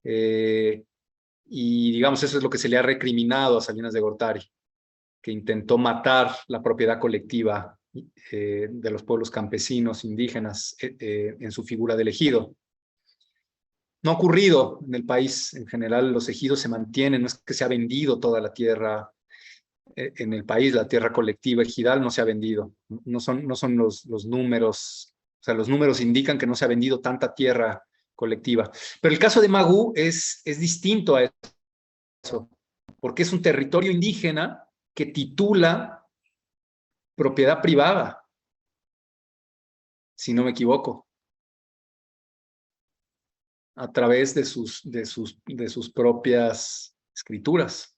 Y digamos, eso es lo que se le ha recriminado a Salinas de Gortari, que intentó matar la propiedad colectiva de los pueblos campesinos, indígenas, en su figura del ejido. No ha ocurrido en el país. En general, los ejidos se mantienen, no es que se ha vendido toda la tierra en el país, la tierra colectiva ejidal no se ha vendido. No son los números, o sea, los números indican que no se ha vendido tanta tierra colectiva. Pero el caso de Magú es distinto a eso, porque es un territorio indígena que titula propiedad privada, si no me equivoco, a través de sus propias escrituras.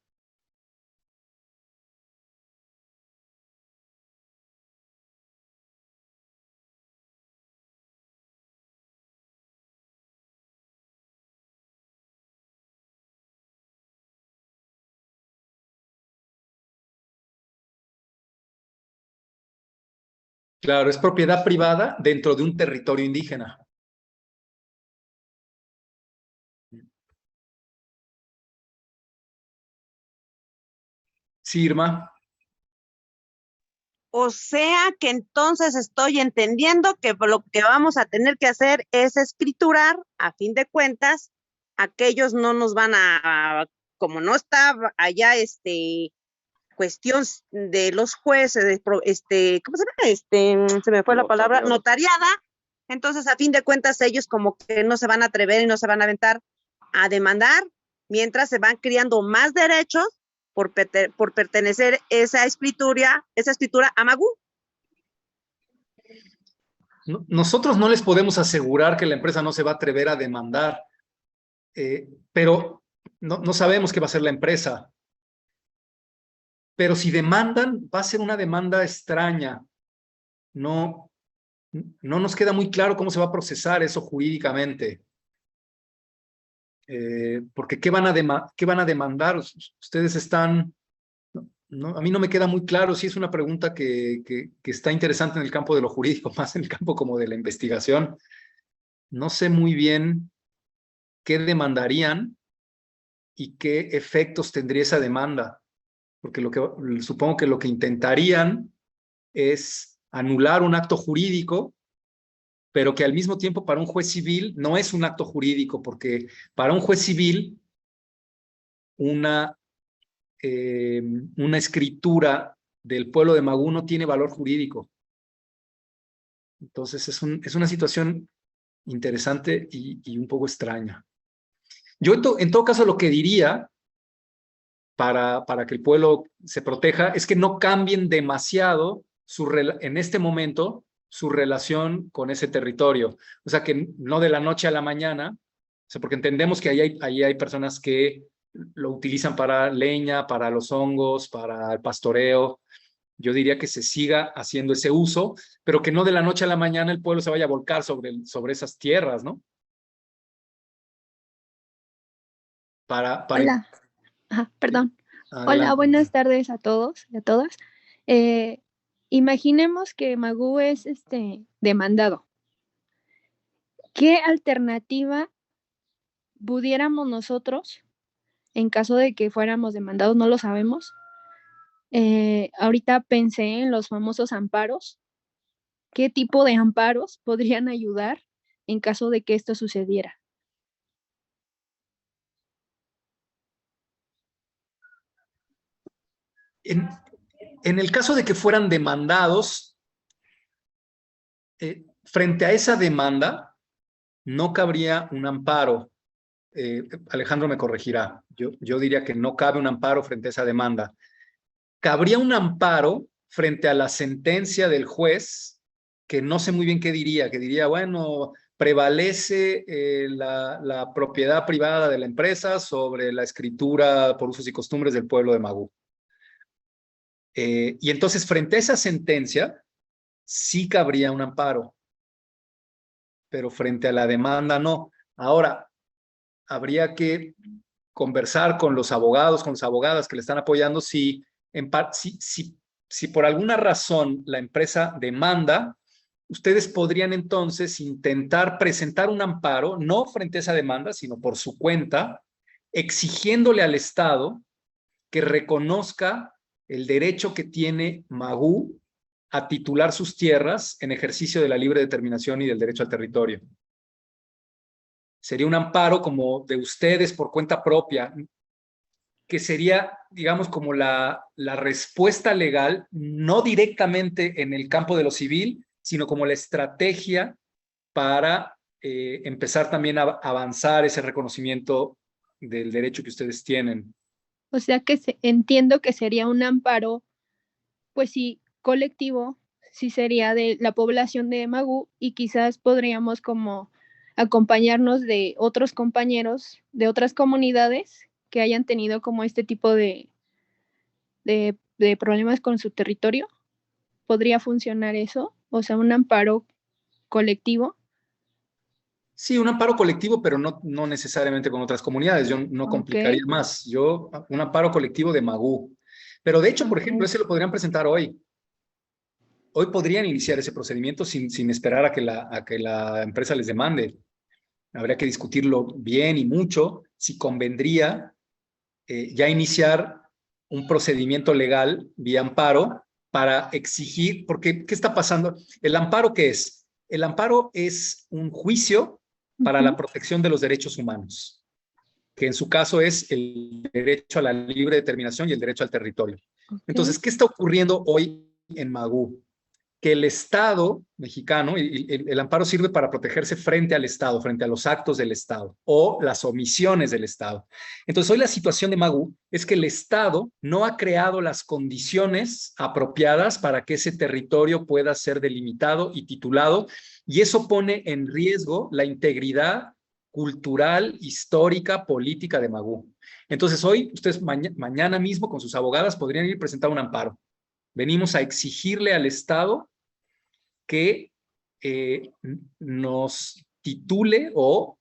Claro, es propiedad privada dentro de un territorio indígena. Sí, Irma. O sea que entonces estoy entendiendo que lo que vamos a tener que hacer es escriturar, a fin de cuentas, aquellos no nos van como no está allá cuestión de los jueces, ¿cómo se llama? Se me fue la palabra, notariada. Entonces, a fin de cuentas, ellos como que no se van a atrever y no se van a aventar a demandar, mientras se van creando más derechos por pertenecer esa escritura a Magú. Nosotros no les podemos asegurar que la empresa no se va a atrever a demandar, pero no sabemos qué va a hacer la empresa. Pero si demandan, va a ser una demanda extraña. No nos queda muy claro cómo se va a procesar eso jurídicamente. Porque ¿qué van a demandar? Ustedes están... a mí no me queda muy claro. Sí es una pregunta que está interesante en el campo de lo jurídico, más en el campo como de la investigación. No sé muy bien qué demandarían y qué efectos tendría esa demanda. Porque supongo que lo que intentarían es anular un acto jurídico, pero que al mismo tiempo para un juez civil no es un acto jurídico, porque para un juez civil una escritura del pueblo de Magú no tiene valor jurídico. Entonces es una situación interesante y un poco extraña. Yo en todo caso lo que diría para que el pueblo se proteja es que no cambien demasiado en este momento su relación con ese territorio. O sea, que no de la noche a la mañana, o sea, porque entendemos que ahí hay personas que lo utilizan para leña, para los hongos, para el pastoreo. Yo diría que se siga haciendo ese uso, pero que no de la noche a la mañana el pueblo se vaya a volcar sobre esas tierras, ¿no? Hola. Perdón. Adelante. Hola, buenas tardes a todos y a todas. Imaginemos que Magú es demandado. ¿Qué alternativa pudiéramos nosotros, en caso de que fuéramos demandados, no lo sabemos? Ahorita pensé en los famosos amparos. ¿Qué tipo de amparos podrían ayudar en caso de que esto sucediera? En el caso de que fueran demandados, frente a esa demanda, no cabría un amparo. Alejandro me corregirá. Yo diría que no cabe un amparo frente a esa demanda. Cabría un amparo frente a la sentencia del juez, que no sé muy bien qué diría, que diría, bueno, prevalece la propiedad privada de la empresa sobre la escritura por usos y costumbres del pueblo de Magú. Y entonces, frente a esa sentencia, sí cabría un amparo. pero frente a la demanda no. Ahora, habría que conversar con los abogados, con las abogadas que le están apoyando, si por alguna razón la empresa demanda, ustedes podrían entonces intentar presentar un amparo, no frente a esa demanda, sino por su cuenta, exigiéndole al Estado que reconozca el derecho que tiene Magú a titular sus tierras en ejercicio de la libre determinación y del derecho al territorio. Sería un amparo como de ustedes por cuenta propia, que sería, digamos, como la respuesta legal, no directamente en el campo de lo civil, sino como la estrategia para empezar también a avanzar ese reconocimiento del derecho que ustedes tienen. O sea que entiendo que sería un amparo, pues sí, colectivo, sí sería de la población de Magú, y quizás podríamos como acompañarnos de otros compañeros de otras comunidades que hayan tenido como este tipo de problemas con su territorio. ¿Podría funcionar eso? O sea, un amparo colectivo. Sí, un amparo colectivo, pero no necesariamente con otras comunidades. Yo no complicaría más. Un amparo colectivo de Magú. Pero de hecho, por ejemplo, ese lo podrían presentar hoy. Hoy podrían iniciar ese procedimiento sin esperar a que la empresa les demande. Habría que discutirlo bien y mucho, si convendría ya iniciar un procedimiento legal vía amparo para exigir, porque ¿qué está pasando? ¿El amparo qué es? El amparo es un juicio para la protección de los derechos humanos, que en su caso es el derecho a la libre determinación y el derecho al territorio. Entonces, ¿qué está ocurriendo hoy en Magú? Que el Estado mexicano, y el amparo sirve para protegerse frente al Estado, frente a los actos del Estado o las omisiones del Estado. Entonces, hoy la situación de Magú es que el Estado no ha creado las condiciones apropiadas para que ese territorio pueda ser delimitado y titulado, y eso pone en riesgo la integridad cultural, histórica, política de Magú. Entonces, hoy, ustedes mañana mismo con sus abogadas podrían ir a presentar un amparo. Venimos a exigirle al Estado que nos titule o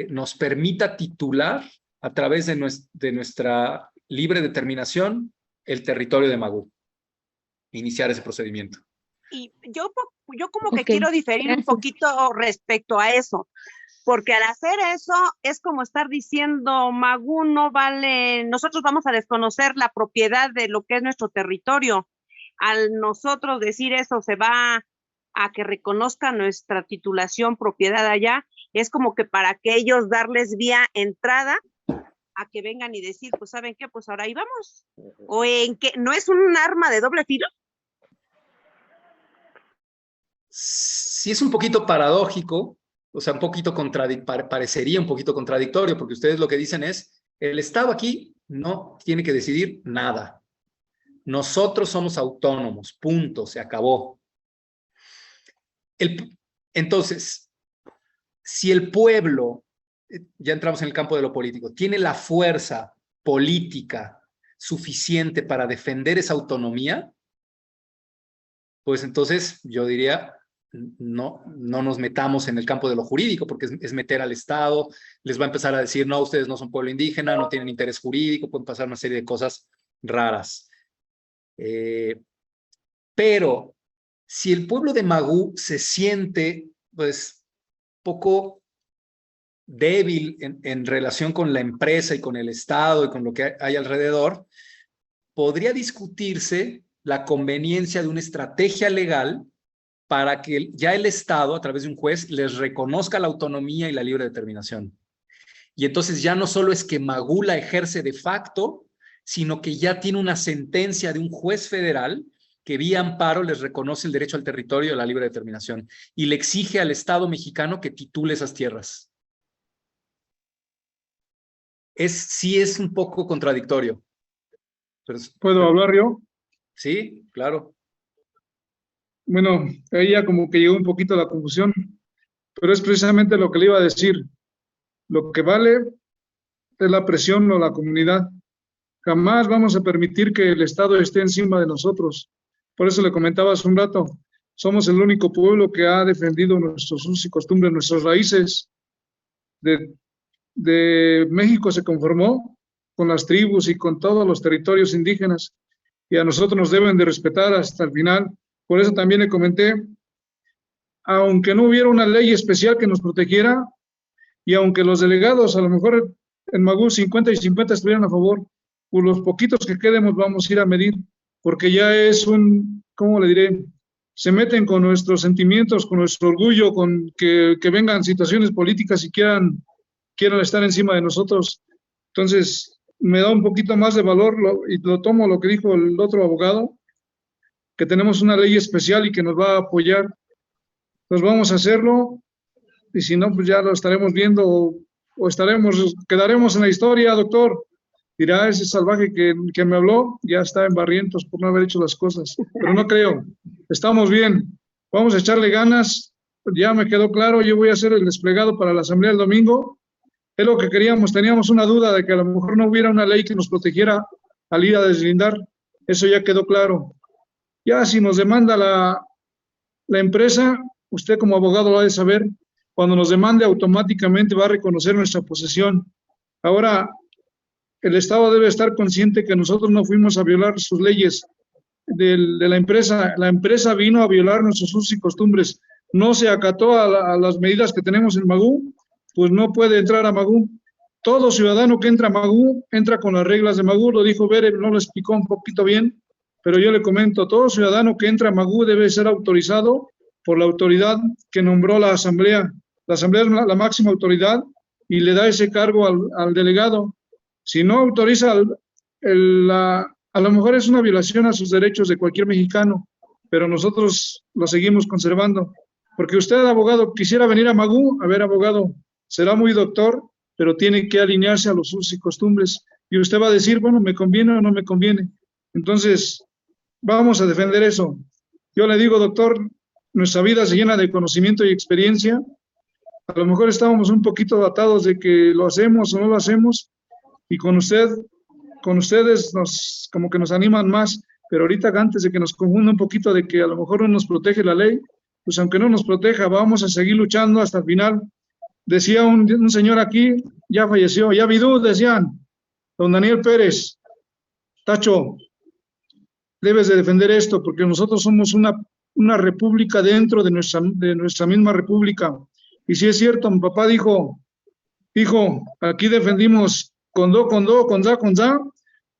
nos permita titular a través de nuestra libre determinación el territorio de Magú. Iniciar ese procedimiento. Y yo como que quiero diferir un poquito respecto a eso, porque al hacer eso es como estar diciendo Magú no vale, nosotros vamos a desconocer la propiedad de lo que es nuestro territorio. Al nosotros decir eso se va a que reconozca nuestra titulación, propiedad allá, es como que para que ellos darles vía entrada a que vengan y decir, pues ¿saben qué? Pues ahora ahí vamos. O en que no es un arma de doble filo. Sí, es un poquito paradójico, o sea, parecería un poquito contradictorio, porque ustedes lo que dicen es, el Estado aquí no tiene que decidir nada. Nosotros somos autónomos, punto, se acabó. Entonces, si el pueblo, ya entramos en el campo de lo político, tiene la fuerza política suficiente para defender esa autonomía, pues entonces yo diría, no nos metamos en el campo de lo jurídico, porque es meter al Estado, les va a empezar a decir, no, ustedes no son pueblo indígena, no tienen interés jurídico, pueden pasar una serie de cosas raras. Pero si el pueblo de Magú se siente pues poco débil en relación con la empresa y con el Estado y con lo que hay alrededor, podría discutirse la conveniencia de una estrategia legal para que ya el Estado, a través de un juez, les reconozca la autonomía y la libre determinación. Y entonces ya no solo es que Magú la ejerce de facto, sino que ya tiene una sentencia de un juez federal que vía amparo les reconoce el derecho al territorio y a la libre determinación y le exige al Estado mexicano que titule esas tierras. Sí es un poco contradictorio. ¿Puedo hablar yo? Sí, claro. Bueno, ahí ya como que llegó un poquito la confusión, pero es precisamente lo que le iba a decir. Lo que vale es la presión o la comunidad. Jamás vamos a permitir que el Estado esté encima de nosotros. Por eso le comentaba hace un rato, Somos el único pueblo que ha defendido nuestros usos y costumbres, nuestras raíces. De México se conformó con las tribus y con todos los territorios indígenas, y a nosotros nos deben de respetar hasta el final. Por eso también le comenté, aunque no hubiera una ley especial que nos protegiera, y aunque los delegados a lo mejor en Magú 50 y 50 estuvieran a favor, por los poquitos que quedemos vamos a ir a medir, porque ya es un, ¿cómo le diré? Se meten con nuestros sentimientos, con nuestro orgullo, con que vengan situaciones políticas y quieran estar encima de nosotros. Entonces, me da un poquito más de valor y lo tomo lo que dijo el otro abogado, que tenemos una ley especial y que nos va a apoyar. Pues vamos a hacerlo, y si no, pues ya lo estaremos viendo o quedaremos en la historia, doctor. Dirá, ese salvaje que me habló ya está en Barrientos por no haber hecho las cosas, pero no creo. Estamos bien, vamos a echarle ganas. Ya me quedó claro, yo voy a hacer el desplegado para la asamblea el domingo. Es lo que queríamos, teníamos una duda de que a lo mejor no hubiera una ley que nos protegiera al ir a deslindar. Eso ya quedó claro. Ya si nos demanda la empresa, usted como abogado lo ha de saber, cuando nos demande automáticamente va a reconocer nuestra posesión. Ahora, el Estado debe estar consciente que nosotros no fuimos a violar sus leyes de la empresa. La empresa vino a violar nuestros usos y costumbres. No se acató a las medidas que tenemos en Magú, pues no puede entrar a Magú. Todo ciudadano que entra a Magú, entra con las reglas de Magú, lo dijo Bere, no lo explicó un poquito bien, pero yo le comento, todo ciudadano que entra a Magú debe ser autorizado por la autoridad que nombró la asamblea. La asamblea es la máxima autoridad y le da ese cargo al delegado. Si no autoriza, a lo mejor es una violación a sus derechos de cualquier mexicano, pero nosotros lo seguimos conservando. Porque usted, abogado, quisiera venir a Magú, a ver, abogado, será muy doctor, pero tiene que alinearse a los usos y costumbres. Y usted va a decir, bueno, ¿me conviene o no me conviene? Entonces, vamos a defender eso. Yo le digo, doctor, nuestra vida se llena de conocimiento y experiencia. A lo mejor estábamos un poquito atados de que lo hacemos o no lo hacemos, y con ustedes como que nos animan más, pero ahorita antes de que nos confunda un poquito de que a lo mejor no nos protege la ley, pues aunque no nos proteja, vamos a seguir luchando hasta el final. Decía un señor aquí, ya falleció, ya Vidú, decían, don Daniel Pérez, Tacho, debes de defender esto, porque nosotros somos una república dentro de nuestra misma república. Y si es cierto, mi papá dijo, hijo, aquí defendimos con za,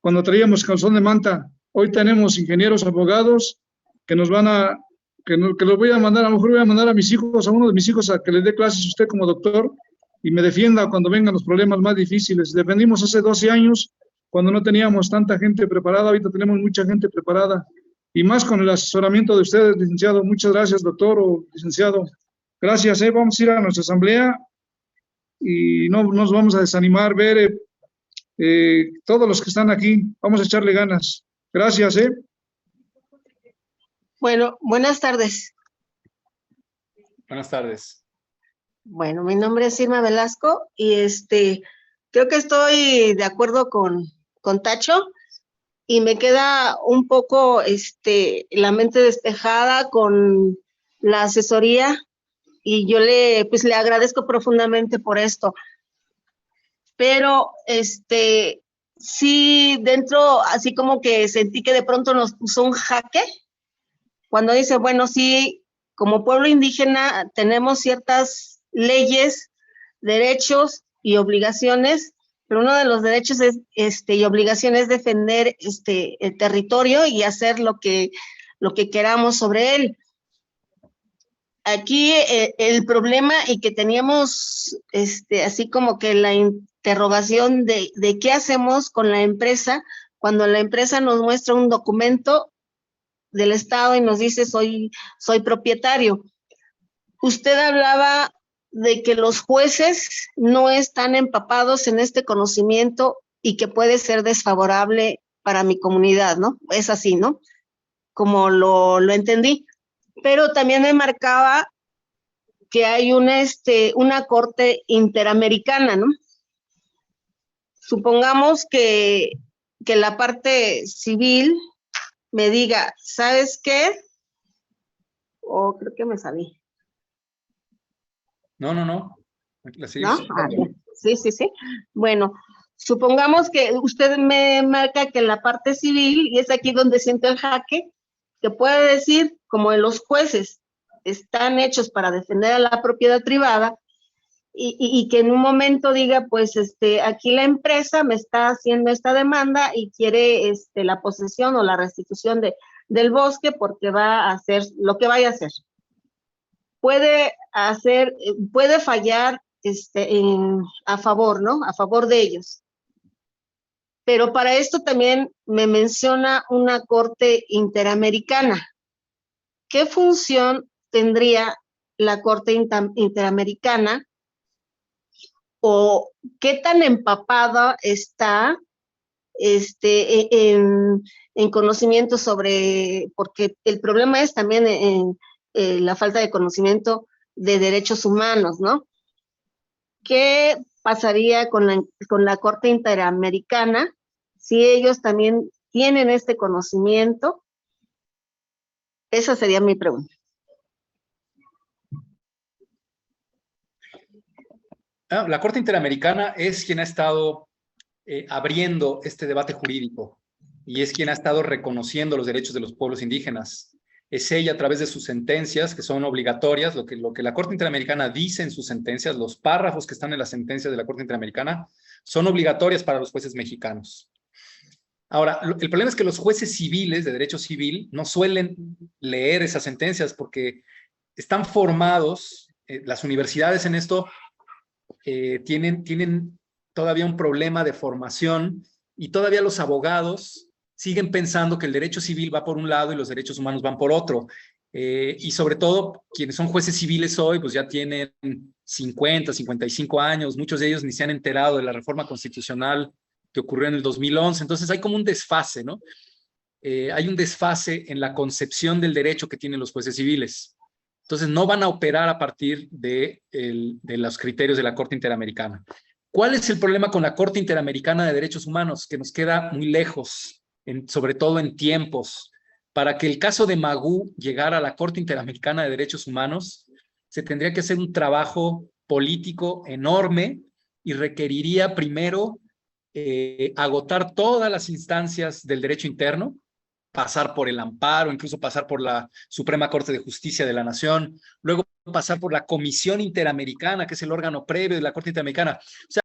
cuando traíamos calzón de manta. Hoy tenemos ingenieros, abogados, que nos van a, que los voy a mandar, a lo mejor voy a mandar a mis hijos, a uno de mis hijos, a que le dé clases usted como doctor, y me defienda cuando vengan los problemas más difíciles. Defendimos hace 12 años, cuando no teníamos tanta gente preparada, ahorita tenemos mucha gente preparada, y más con el asesoramiento de ustedes, licenciado. Muchas gracias, doctor o licenciado. Gracias, vamos a ir a nuestra asamblea, y no nos vamos a desanimar, ver todos los que están aquí, vamos a echarle ganas. Gracias, Bueno, buenas tardes. Buenas tardes. Bueno, mi nombre es Irma Velasco y creo que estoy de acuerdo con Tacho, y me queda un poco la mente despejada con la asesoría, y yo le agradezco profundamente por esto. Pero sí, dentro, así como que sentí que de pronto nos puso un jaque cuando dice, bueno, sí, como pueblo indígena tenemos ciertas leyes, derechos y obligaciones, pero uno de los derechos y obligaciones es defender el territorio y hacer lo que queramos sobre él. Aquí el problema, y que teníamos así como que la interrogación de qué hacemos con la empresa cuando la empresa nos muestra un documento del Estado y nos dice soy propietario. Usted hablaba de que los jueces no están empapados en este conocimiento y que puede ser desfavorable para mi comunidad, ¿no? Es así, ¿no? Como lo entendí. Pero también me marcaba que hay una corte interamericana, ¿no? Supongamos que la parte civil me diga, ¿sabes qué? O creo que me salí. No. La sigue ¿No? escuchando. Sí. Bueno, supongamos que usted me marca que la parte civil, y es aquí donde siento el jaque, que puede decir, como en los jueces, están hechos para defender a la propiedad privada, y que en un momento diga, pues, aquí la empresa me está haciendo esta demanda y quiere la posesión o la restitución del bosque porque va a hacer lo que vaya a hacer. Puede fallar a favor, ¿no? A favor de ellos. Pero para esto también me menciona una corte interamericana. ¿Qué función tendría la corte interamericana? ¿O qué tan empapada está en conocimiento sobre, porque el problema es también en la falta de conocimiento de derechos humanos, ¿no? ¿Qué pasaría con la Corte Interamericana si ellos también tienen este conocimiento? Esa sería mi pregunta. La Corte Interamericana es quien ha estado abriendo este debate jurídico y es quien ha estado reconociendo los derechos de los pueblos indígenas. Es ella, a través de sus sentencias, que son obligatorias, lo que la Corte Interamericana dice en sus sentencias, los párrafos que están en las sentencias de la Corte Interamericana, son obligatorias para los jueces mexicanos. Ahora, el problema es que los jueces civiles, de derecho civil, no suelen leer esas sentencias porque están formados, las universidades en esto tienen todavía un problema de formación y todavía los abogados siguen pensando que el derecho civil va por un lado y los derechos humanos van por otro. Y sobre todo, quienes son jueces civiles hoy, pues ya tienen 50, 55 años, muchos de ellos ni se han enterado de la reforma constitucional que ocurrió en el 2011, entonces hay como un desfase, ¿no? Hay un desfase en la concepción del derecho que tienen los jueces civiles. Entonces no van a operar a partir de los criterios de la Corte Interamericana. ¿Cuál es el problema con la Corte Interamericana de Derechos Humanos? Que nos queda muy lejos, sobre todo en tiempos. Para que el caso de Magú llegara a la Corte Interamericana de Derechos Humanos, se tendría que hacer un trabajo político enorme y requeriría primero agotar todas las instancias del derecho interno, pasar por el amparo, incluso pasar por la Suprema Corte de Justicia de la Nación, luego pasar por la Comisión Interamericana, que es el órgano previo de la Corte Interamericana. O sea,